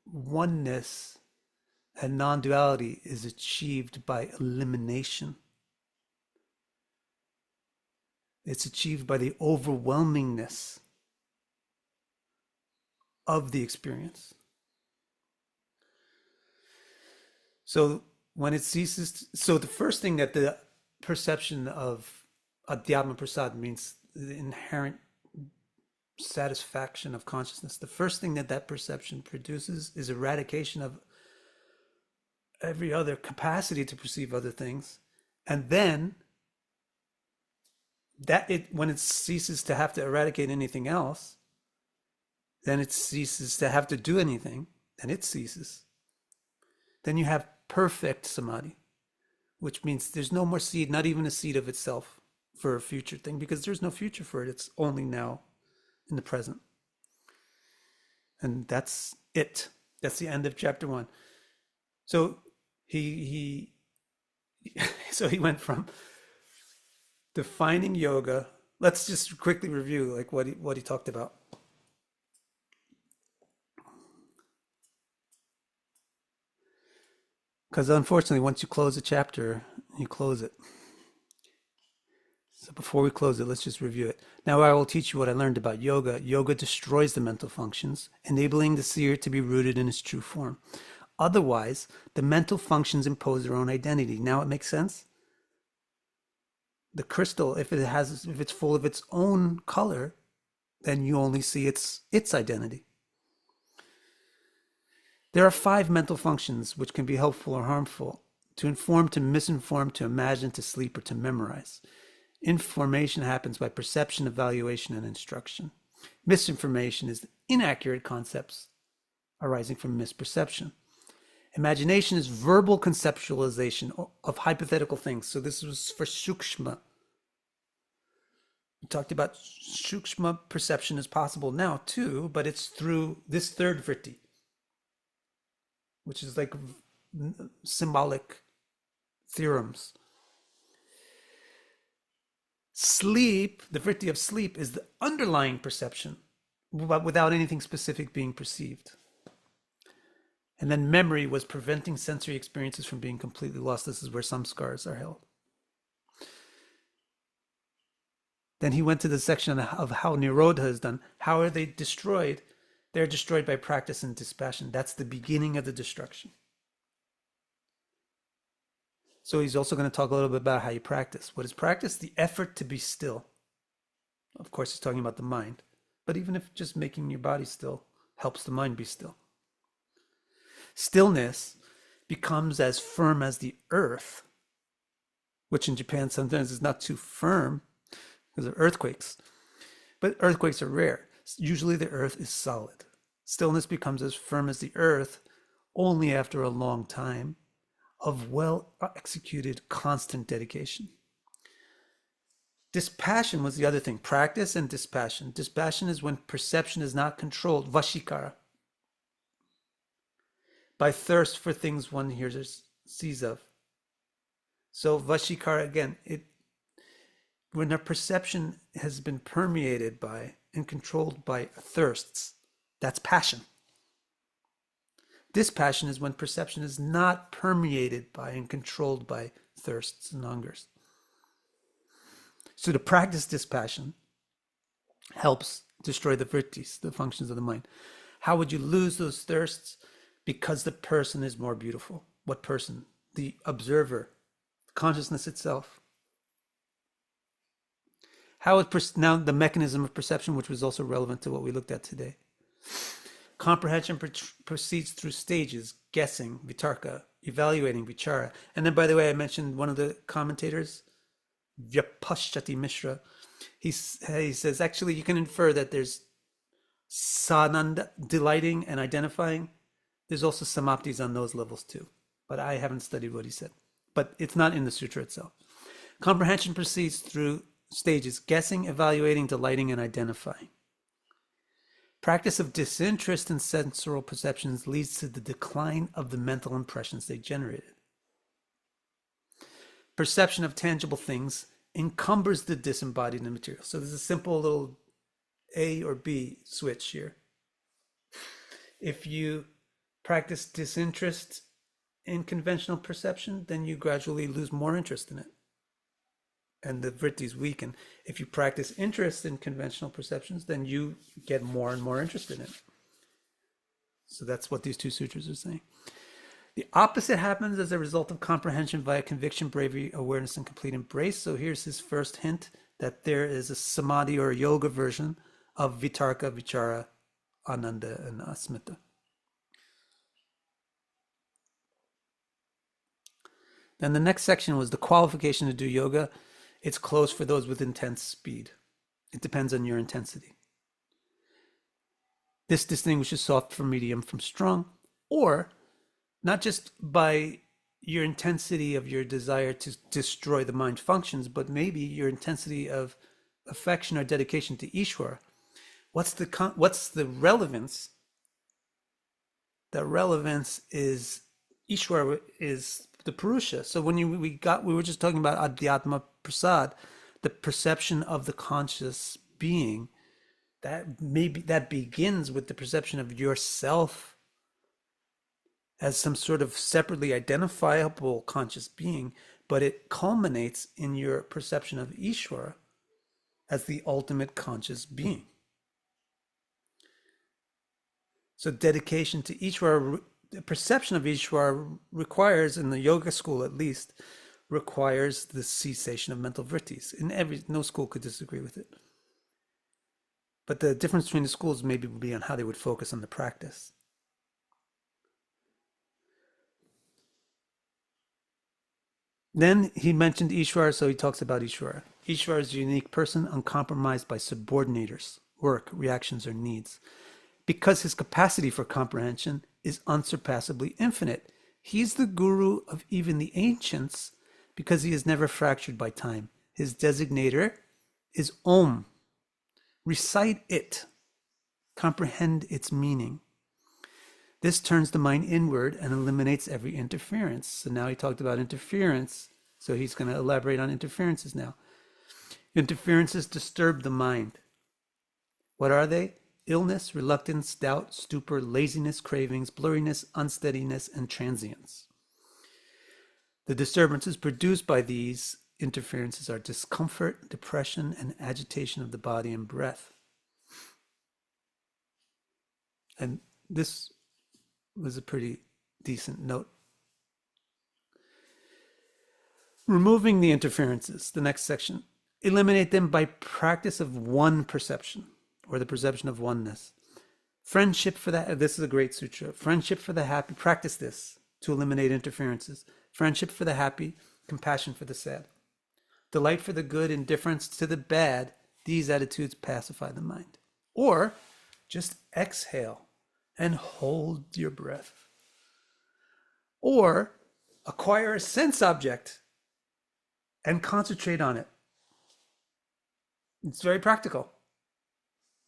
oneness and non-duality is achieved by elimination. It's achieved by the overwhelmingness of the experience. So when it ceases, so the first thing that the perception of Adhyatma Prasad means, the inherent satisfaction of consciousness. The first thing that that perception produces is eradication of every other capacity to perceive other things. And then when it ceases to have to eradicate anything else, then it ceases to have to do anything, then it ceases. Then you have perfect samadhi, which means there's no more seed, not even a seed of itself for a future thing, because there's no future for it. It's only now in the present. And that's it. That's the end of chapter 1. So he went from defining yoga. Let's just quickly review like what he talked about. Because unfortunately, once you close a chapter, you close it. So before we close it, let's just review it. Now I will teach you what I learned about yoga. Yoga destroys the mental functions, enabling the seer to be rooted in its true form. Otherwise, the mental functions impose their own identity. Now it makes sense? The crystal, if it's full of its own color, then you only see its identity. There are 5 mental functions which can be helpful or harmful: to inform, to misinform, to imagine, to sleep, or to memorize. Information happens by perception, evaluation, and instruction. Misinformation is inaccurate concepts arising from misperception. Imagination is verbal conceptualization of hypothetical things. So this was for Sukshma. We talked about Sukshma perception is possible now too, but it's through this third vritti, which is like symbolic theorems. Sleep, the vritti of sleep, is the underlying perception, but without anything specific being perceived. And then memory was preventing sensory experiences from being completely lost. This is where samskars are held. Then he went to the section of how nirodha is done. How are they destroyed? They're destroyed by practice and dispassion. That's the beginning of the destruction. So he's also going to talk a little bit about how you practice. What is practice? The effort to be still. Of course, he's talking about the mind. But even if just making your body still helps the mind be still. Stillness becomes as firm as the earth, which in Japan sometimes is not too firm because of earthquakes. But earthquakes are rare. Usually the earth is solid. Stillness becomes as firm as the earth only after a long time of well-executed, constant dedication. Dispassion was the other thing. Practice and dispassion. Dispassion is when perception is not controlled, vashikara, by thirst for things one hears or sees of. So vashikara, again, when a perception has been permeated by and controlled by thirsts, that's passion. Dispassion is when perception is not permeated by and controlled by thirsts and hungers. So to practice dispassion helps destroy the vrittis, the functions of the mind. How would you lose those thirsts? Because the person is more beautiful. What person? The observer, consciousness itself. How is now the mechanism of perception, which was also relevant to what we looked at today. Comprehension proceeds through stages: guessing, vitarka, evaluating, vichara. And then, by the way, I mentioned one of the commentators, Vyapashchati Mishra. He says, actually, you can infer that there's sananda, delighting and identifying. There's also samaptis on those levels too. But I haven't studied what he said. But it's not in the sutra itself. Comprehension proceeds through stages: guessing, evaluating, delighting, and identifying. Practice of disinterest in sensorial perceptions leads to the decline of the mental impressions they generated. Perception of tangible things encumbers the disembodied material. So there's a simple little A or B switch here. If you practice disinterest in conventional perception, then you gradually lose more interest in it, and the vrittis weaken. If you practice interest in conventional perceptions, then you get more and more interest in it. So that's what these two sutras are saying. The opposite happens as a result of comprehension via conviction, bravery, awareness, and complete embrace. So here's his first hint that there is a samadhi or a yoga version of vitarka, vichara, ananda, and asmita. Then the next section was the qualification to do yoga. It's closed for those with intense speed. It depends on your intensity. This distinguishes soft from medium from strong, or not just by your intensity of your desire to destroy the mind functions, but maybe your intensity of affection or dedication to Ishwar. What's the relevance? The relevance is Ishwar is the Purusha. So when we were just talking about Adhyatma Prasad, the perception of the conscious being, that begins with the perception of yourself as some sort of separately identifiable conscious being, but it culminates in your perception of Ishvara as the ultimate conscious being. So dedication to Ishvara, the perception of Ishvara requires, in the yoga school at least, requires the cessation of mental vrittis. No school could disagree with it. But the difference between the schools maybe would be on how they would focus on the practice. Then he mentioned Ishvara, so he talks about Ishvara. Ishvara is a unique person, uncompromised by subordinators, work, reactions, or needs. Because his capacity for comprehension is unsurpassably infinite. He's the guru of even the ancients because he is never fractured by time. His designator is Om. Recite it. Comprehend its meaning. This turns the mind inward and eliminates every interference. So now he talked about interference. So he's going to elaborate on interferences now. Interferences disturb the mind. What are they? Illness, reluctance, doubt, stupor, laziness, cravings, blurriness, unsteadiness, and transience. The disturbances produced by these interferences are discomfort, depression, and agitation of the body and breath. And this was a pretty decent note. Removing the interferences, the next section. Eliminate them by practice of one perception, or the perception of oneness. Friendship for the, this is a great sutra. Friendship for the happy, practice this to eliminate interferences. Friendship for the happy, compassion for the sad. Delight for the good, indifference to the bad. These attitudes pacify the mind. Or just exhale and hold your breath. Or acquire a sense object and concentrate on it. It's very practical.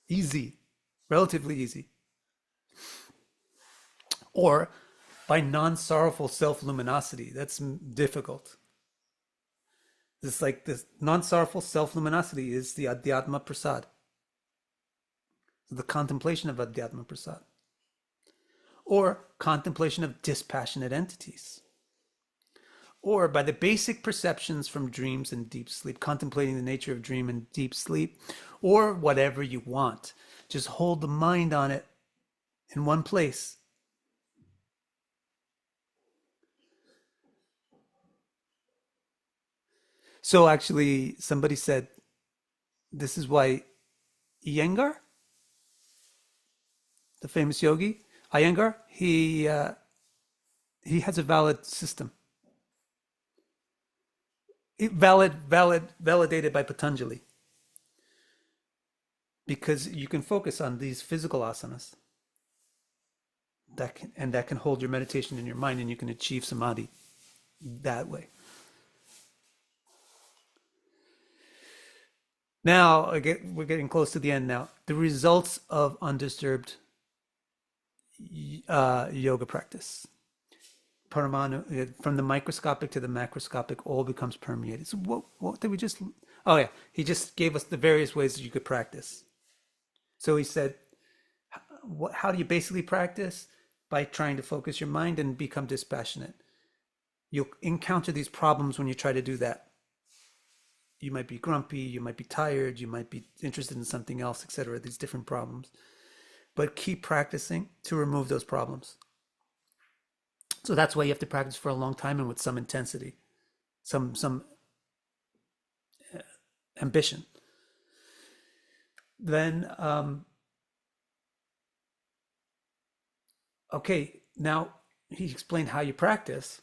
Easy, relatively easy. Or by non-sorrowful self-luminosity. That's difficult. This non-sorrowful self-luminosity is the Adhyatma Prasad. The contemplation of Adhyatma Prasad. Or contemplation of dispassionate entities. Or by the basic perceptions from dreams and deep sleep, contemplating the nature of dream and deep sleep, or whatever you want. Just hold the mind on it in one place. So actually, somebody said, this is why Iyengar, the famous yogi, Iyengar, he has a valid system. Validated by Patanjali. Because you can focus on these physical asanas. That can hold your meditation in your mind, and you can achieve samadhi that way. Now, we're getting close to the end now. The results of undisturbed yoga practice. Paramanu, from the microscopic to the macroscopic, all becomes permeated. So what did we just... Oh yeah, he just gave us the various ways that you could practice. So he said, how do you basically practice? By trying to focus your mind and become dispassionate. You'll encounter these problems when you try to do that. You might be grumpy, you might be tired, you might be interested in something else, etc. These different problems. But keep practicing to remove those problems. So that's why you have to practice for a long time and with some intensity, some ambition. Then, okay, now he explained how you practice,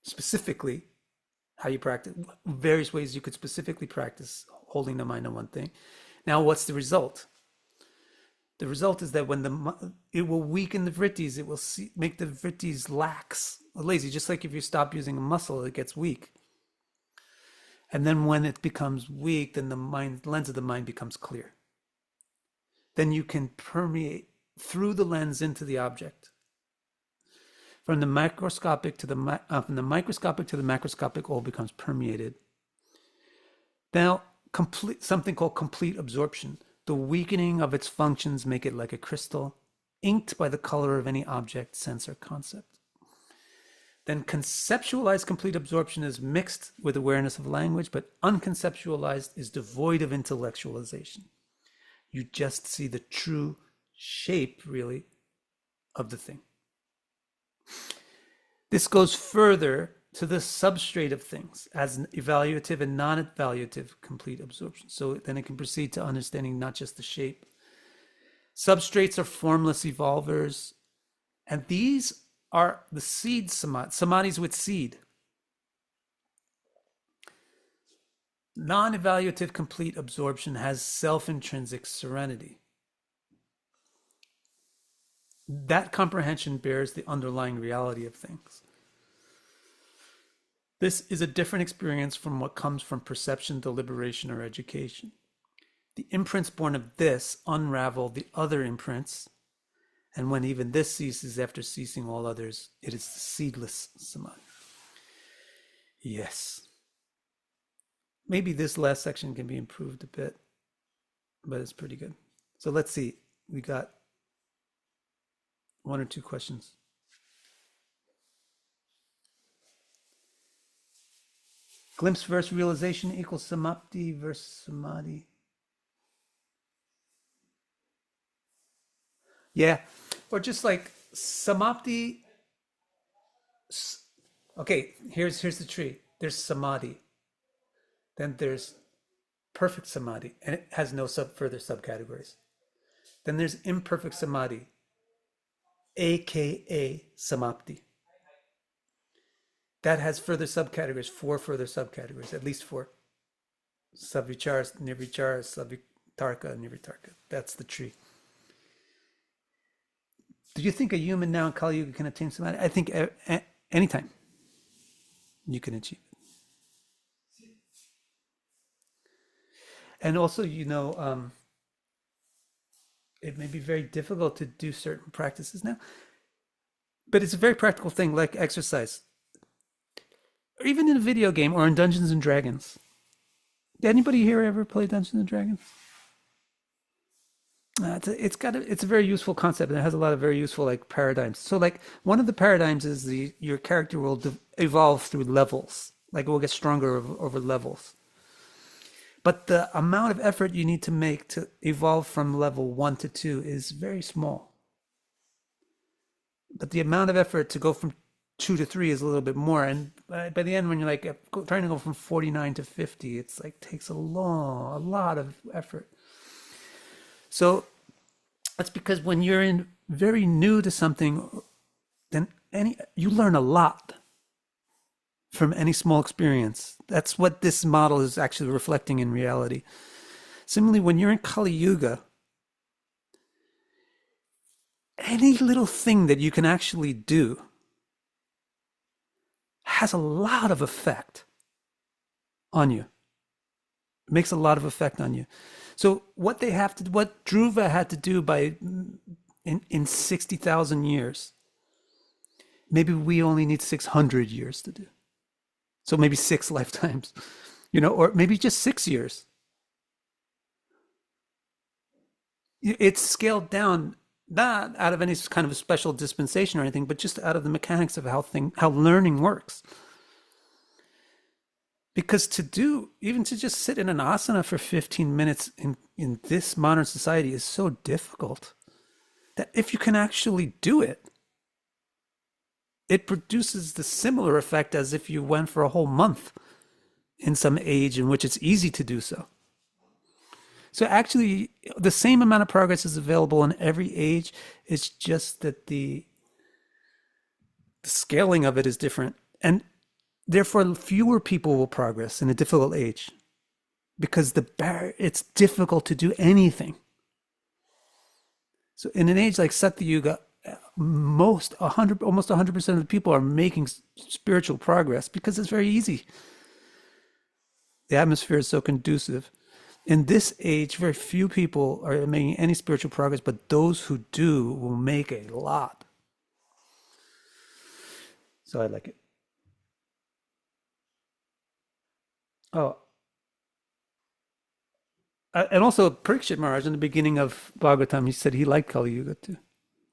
specifically how you practice, various ways you could specifically practice holding the mind on one thing. Now, what's the result? The result is that it will weaken the vrittis, it will make the vrittis lax, or lazy, just like if you stop using a muscle, it gets weak. And then when it becomes weak, then the lens of the mind becomes clear. Then you can permeate through the lens into the object. From the microscopic to the macroscopic, all becomes permeated. Now, something called complete absorption. The weakening of its functions make it like a crystal, inked by the color of any object, sense, or concept. Then conceptualized complete absorption is mixed with awareness of language, but unconceptualized is devoid of intellectualization. You just see the true shape, really, of the thing. This goes further to the substrate of things as an evaluative and non-evaluative complete absorption. So then it can proceed to understanding not just the shape. Substrates are formless evolvers, and these are the seed samadhis with seed. Non-evaluative complete absorption has self-intrinsic serenity. That comprehension bears the underlying reality of things. This is a different experience from what comes from perception, deliberation, or education. The imprints born of this unravel the other imprints, and when even this ceases after ceasing all others, it is the seedless samadhi. Yes. Maybe this last section can be improved a bit, but it's pretty good. So let's see. We got one or two questions. Glimpse versus realization equals samapti versus samadhi. Yeah, or just like samapti. Okay, here's the tree. There's samadhi. Then there's perfect samadhi, and it has no further subcategories. Then there's imperfect samadhi, aka samapti. That has further subcategories, 4 further subcategories, at least 4. Savichara, nirvichara, savitarka, nirvitarka. That's the tree. Do you think a human now in Kali Yuga can attain samadhi? I think anytime you can achieve it. And also, it may be very difficult to do certain practices now, but it's a very practical thing, like exercise. Or even in a video game or in Dungeons and Dragons. Did anybody here ever play Dungeons and Dragons? It's a very useful concept, and it has a lot of very useful paradigms. So one of the paradigms is your character will evolve through levels. It will get stronger over levels. But the amount of effort you need to make to evolve from level 1 to 2 is very small. But the amount of effort to go from 2 to 3 is a little bit more, and by the end, when you're trying to go from 49 to 50, it's takes a lot of effort. So that's because when you're very new to something, then you learn a lot from any small experience. That's what this model is actually reflecting in reality. Similarly, when you're in Kali Yuga, any little thing that you can actually do has a lot of effect on you. It makes a lot of effect on you. So what Dhruva had to do in 60,000 years, maybe we only need 600 years to do. So maybe 6 lifetimes, or maybe just 6 years. It's scaled down not out of any kind of special dispensation or anything, but just out of the mechanics of how learning works. Because even to just sit in an asana for 15 minutes in this modern society is so difficult that if you can actually do it, it produces the similar effect as if you went for a whole month in some age in which it's easy to do so. So actually, the same amount of progress is available in every age. It's just that the scaling of it is different. And therefore, fewer people will progress in a difficult age because it's difficult to do anything. So in an age like Satya Yuga, almost 100% of the people are making spiritual progress because it's very easy. The atmosphere is so conducive. In this age, very few people are making any spiritual progress, but those who do will make a lot. So I like it. Oh, and also Parikshit Maharaj in the beginning of Bhagavatam, he said he liked Kali Yuga too.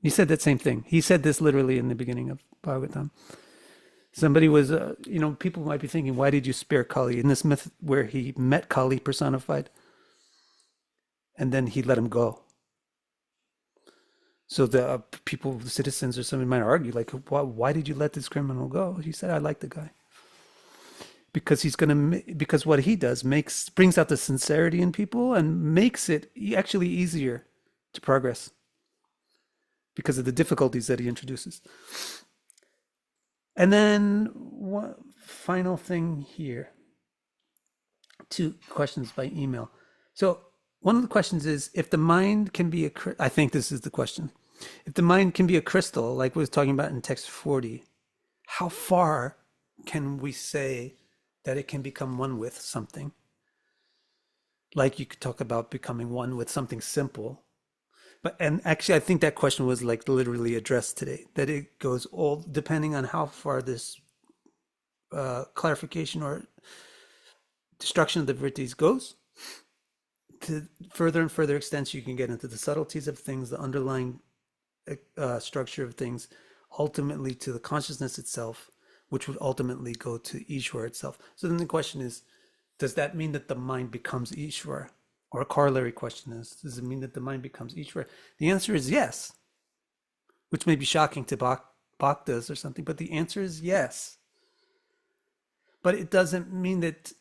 He said that same thing. He said this literally in the beginning of Bhagavatam. Somebody was, people might be thinking, why did you spare Kali? In this myth where he met Kali personified, and then he let him go. So the people, the citizens or somebody might argue, like, why did you let this criminal go? He said, I like the guy. Because what he does brings out the sincerity in people and makes it actually easier to progress because of the difficulties that he introduces. And then one final thing here. 2 questions by email. So one of the questions is, if the mind can be I think this is the question. If the mind can be a crystal, like we was talking about in text 40, how far can we say that it can become one with something? Like you could talk about becoming one with something simple. And actually, I think that question was like literally addressed today, that it goes all depending on how far this clarification or destruction of the vrittis goes. To further and further extents, you can get into the subtleties of things, the underlying structure of things, ultimately to the consciousness itself, which would ultimately go to Ishvara itself. So then the question is, does that mean that the mind becomes Ishvara? Or a corollary question is, does it mean that the mind becomes Ishvara? The answer is yes, which may be shocking to Bhaktas or something, but the answer is yes. But it doesn't mean that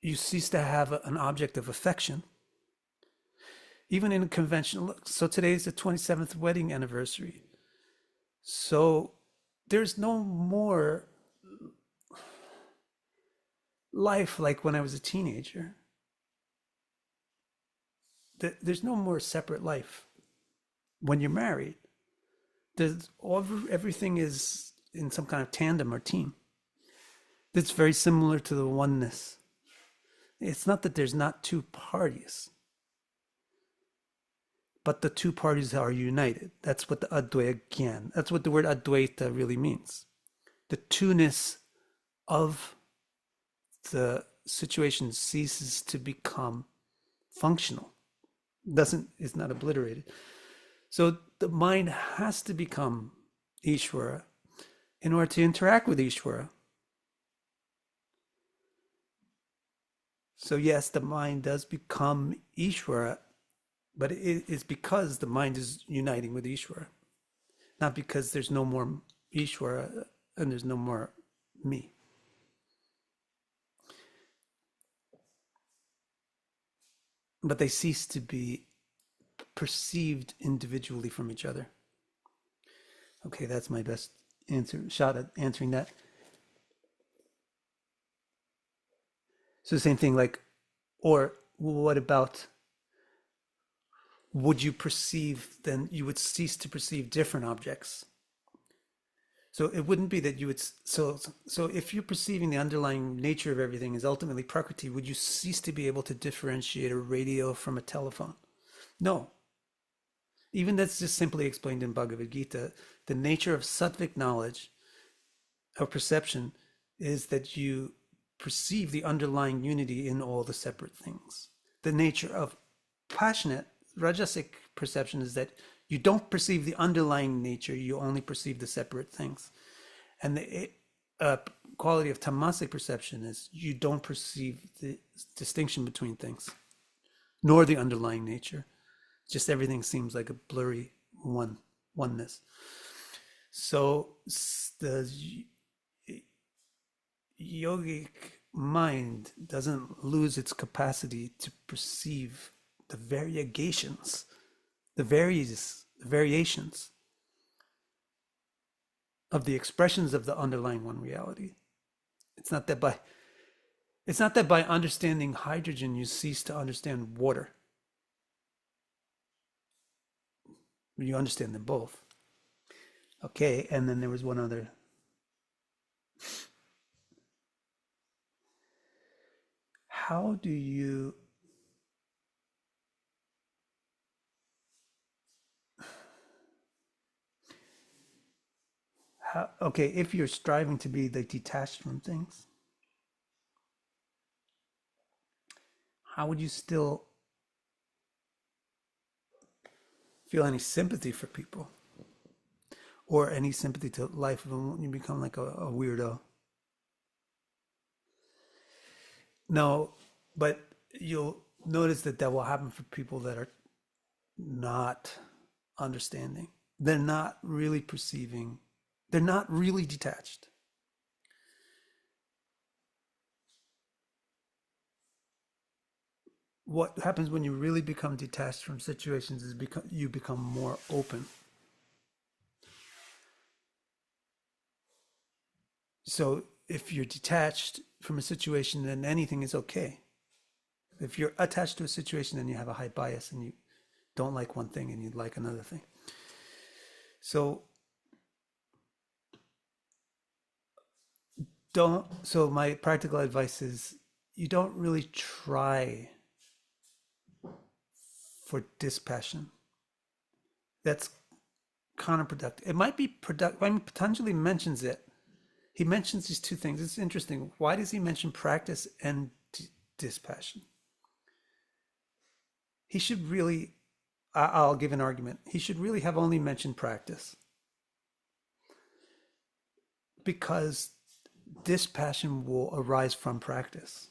you cease to have an object of affection. Even in a conventional, so today is the 27th wedding anniversary. So there's no more life like when I was a teenager. There's no more separate life when you're married. Everything is in some kind of tandem or team. That's very similar to the oneness. It's not that there's not 2 parties, but the 2 parties are united. That's what the Advaita Gyan, that's what the word Advaita really means. The 2-ness of the situation ceases to become functional. Is not obliterated. So the mind has to become Ishvara in order to interact with Ishvara. So yes, the mind does become Ishvara, but it is because the mind is uniting with Ishvara, not because there's no more Ishvara and there's no more me. But they cease to be perceived individually from each other. Okay, that's my best shot at answering that. So the same thing, like, or what about, would you perceive, then you would cease to perceive different objects. So it wouldn't be that you would, so if you're perceiving the underlying nature of everything is ultimately Prakriti, would you cease to be able to differentiate a radio from a telephone? No. Even that's just simply explained in Bhagavad Gita. The nature of sattvic knowledge, of perception, is that you perceive the underlying unity in all the separate things. The nature of passionate Rajasic perception is that you don't perceive the underlying nature, you only perceive the separate things. And the quality of tamasic perception is you don't perceive the distinction between things, nor the underlying nature. Just everything seems like a blurry oneness. So the yogic mind doesn't lose its capacity to perceive the variegations, the variations of the expressions of the underlying one reality. It's not that by understanding hydrogen you cease to understand water. You understand them both. Okay, and then there was one other. How do you okay, if you're striving to be like detached from things, how would you still feel any sympathy for people or any sympathy to life when you become like a weirdo? No, but you'll notice that will happen for people that are not understanding. They're not really perceiving. They're not really detached. What happens when you really become detached from situations is you become more open. So if you're detached from a situation, then anything is okay. If you're attached to a situation, then you have a high bias and you don't like one thing and you like another thing. So my practical advice is you don't really try for dispassion. That's counterproductive. It might be productive. I mean, Patanjali mentions it. He mentions these two things. It's interesting. Why does he mention practice and dispassion? He should really, I'll give an argument. He should really have only mentioned practice. Because dispassion will arise from practice.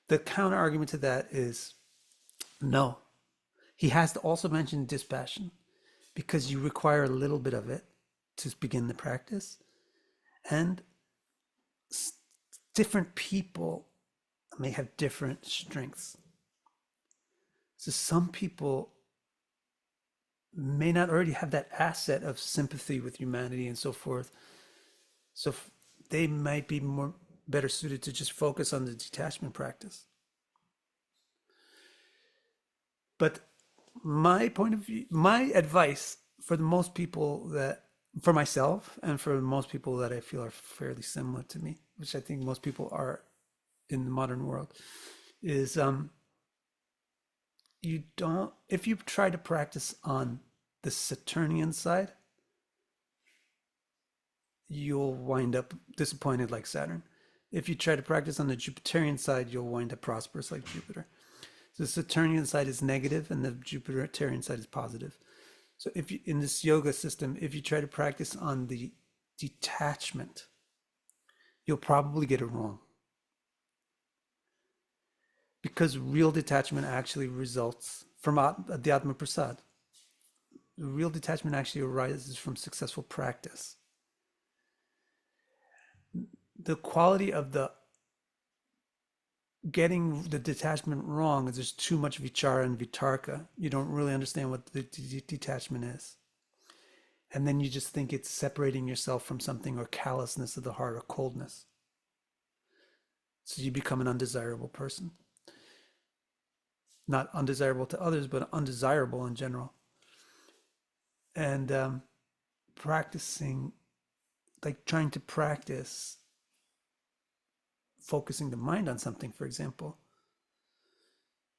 The counter argument to that is no. He has to also mention dispassion because you require a little bit of it to begin the practice. And different people may have different strengths. So some people may not already have that asset of sympathy with humanity and so forth. So they might be better suited to just focus on the detachment practice. But my point of view, my advice for the most people for myself and for most people that I feel are fairly similar to me, which I think most people are in the modern world, is if you try to practice on the Saturnian side, you'll wind up disappointed like Saturn. If you try to practice on the Jupiterian side, you'll wind up prosperous like Jupiter. So the Saturnian side is negative and the Jupiterian side is positive. So if you, in this yoga system, if you try to practice on the detachment, you'll probably get it wrong. Because real detachment actually results from Adhyatma Prasad. Real detachment actually arises from successful practice. The quality of the getting the detachment wrong is there's too much vichara and vitarka. You don't really understand what the detachment is. And then you just think it's separating yourself from something or callousness of the heart or coldness. So you become an undesirable person. Not undesirable to others, but undesirable in general. And practicing, like trying to practice focusing the mind on something, for example,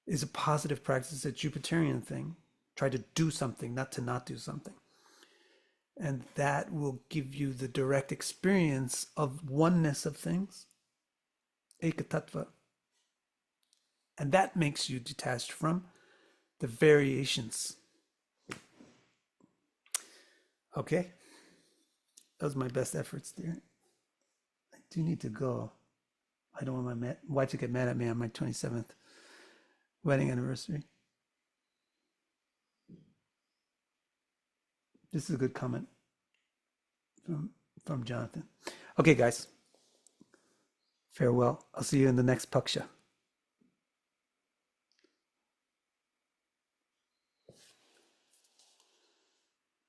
is a positive practice. It's a Jupiterian thing. Try to do something, not to not do something. And that will give you the direct experience of oneness of things, ekatattva. And that makes you detached from the variations. Okay, that was my best efforts there. I do need to go. I don't want my wife to get mad at me on my 27th wedding anniversary. This is a good comment from Jonathan. Okay, guys. Farewell. I'll see you in the next Paksha.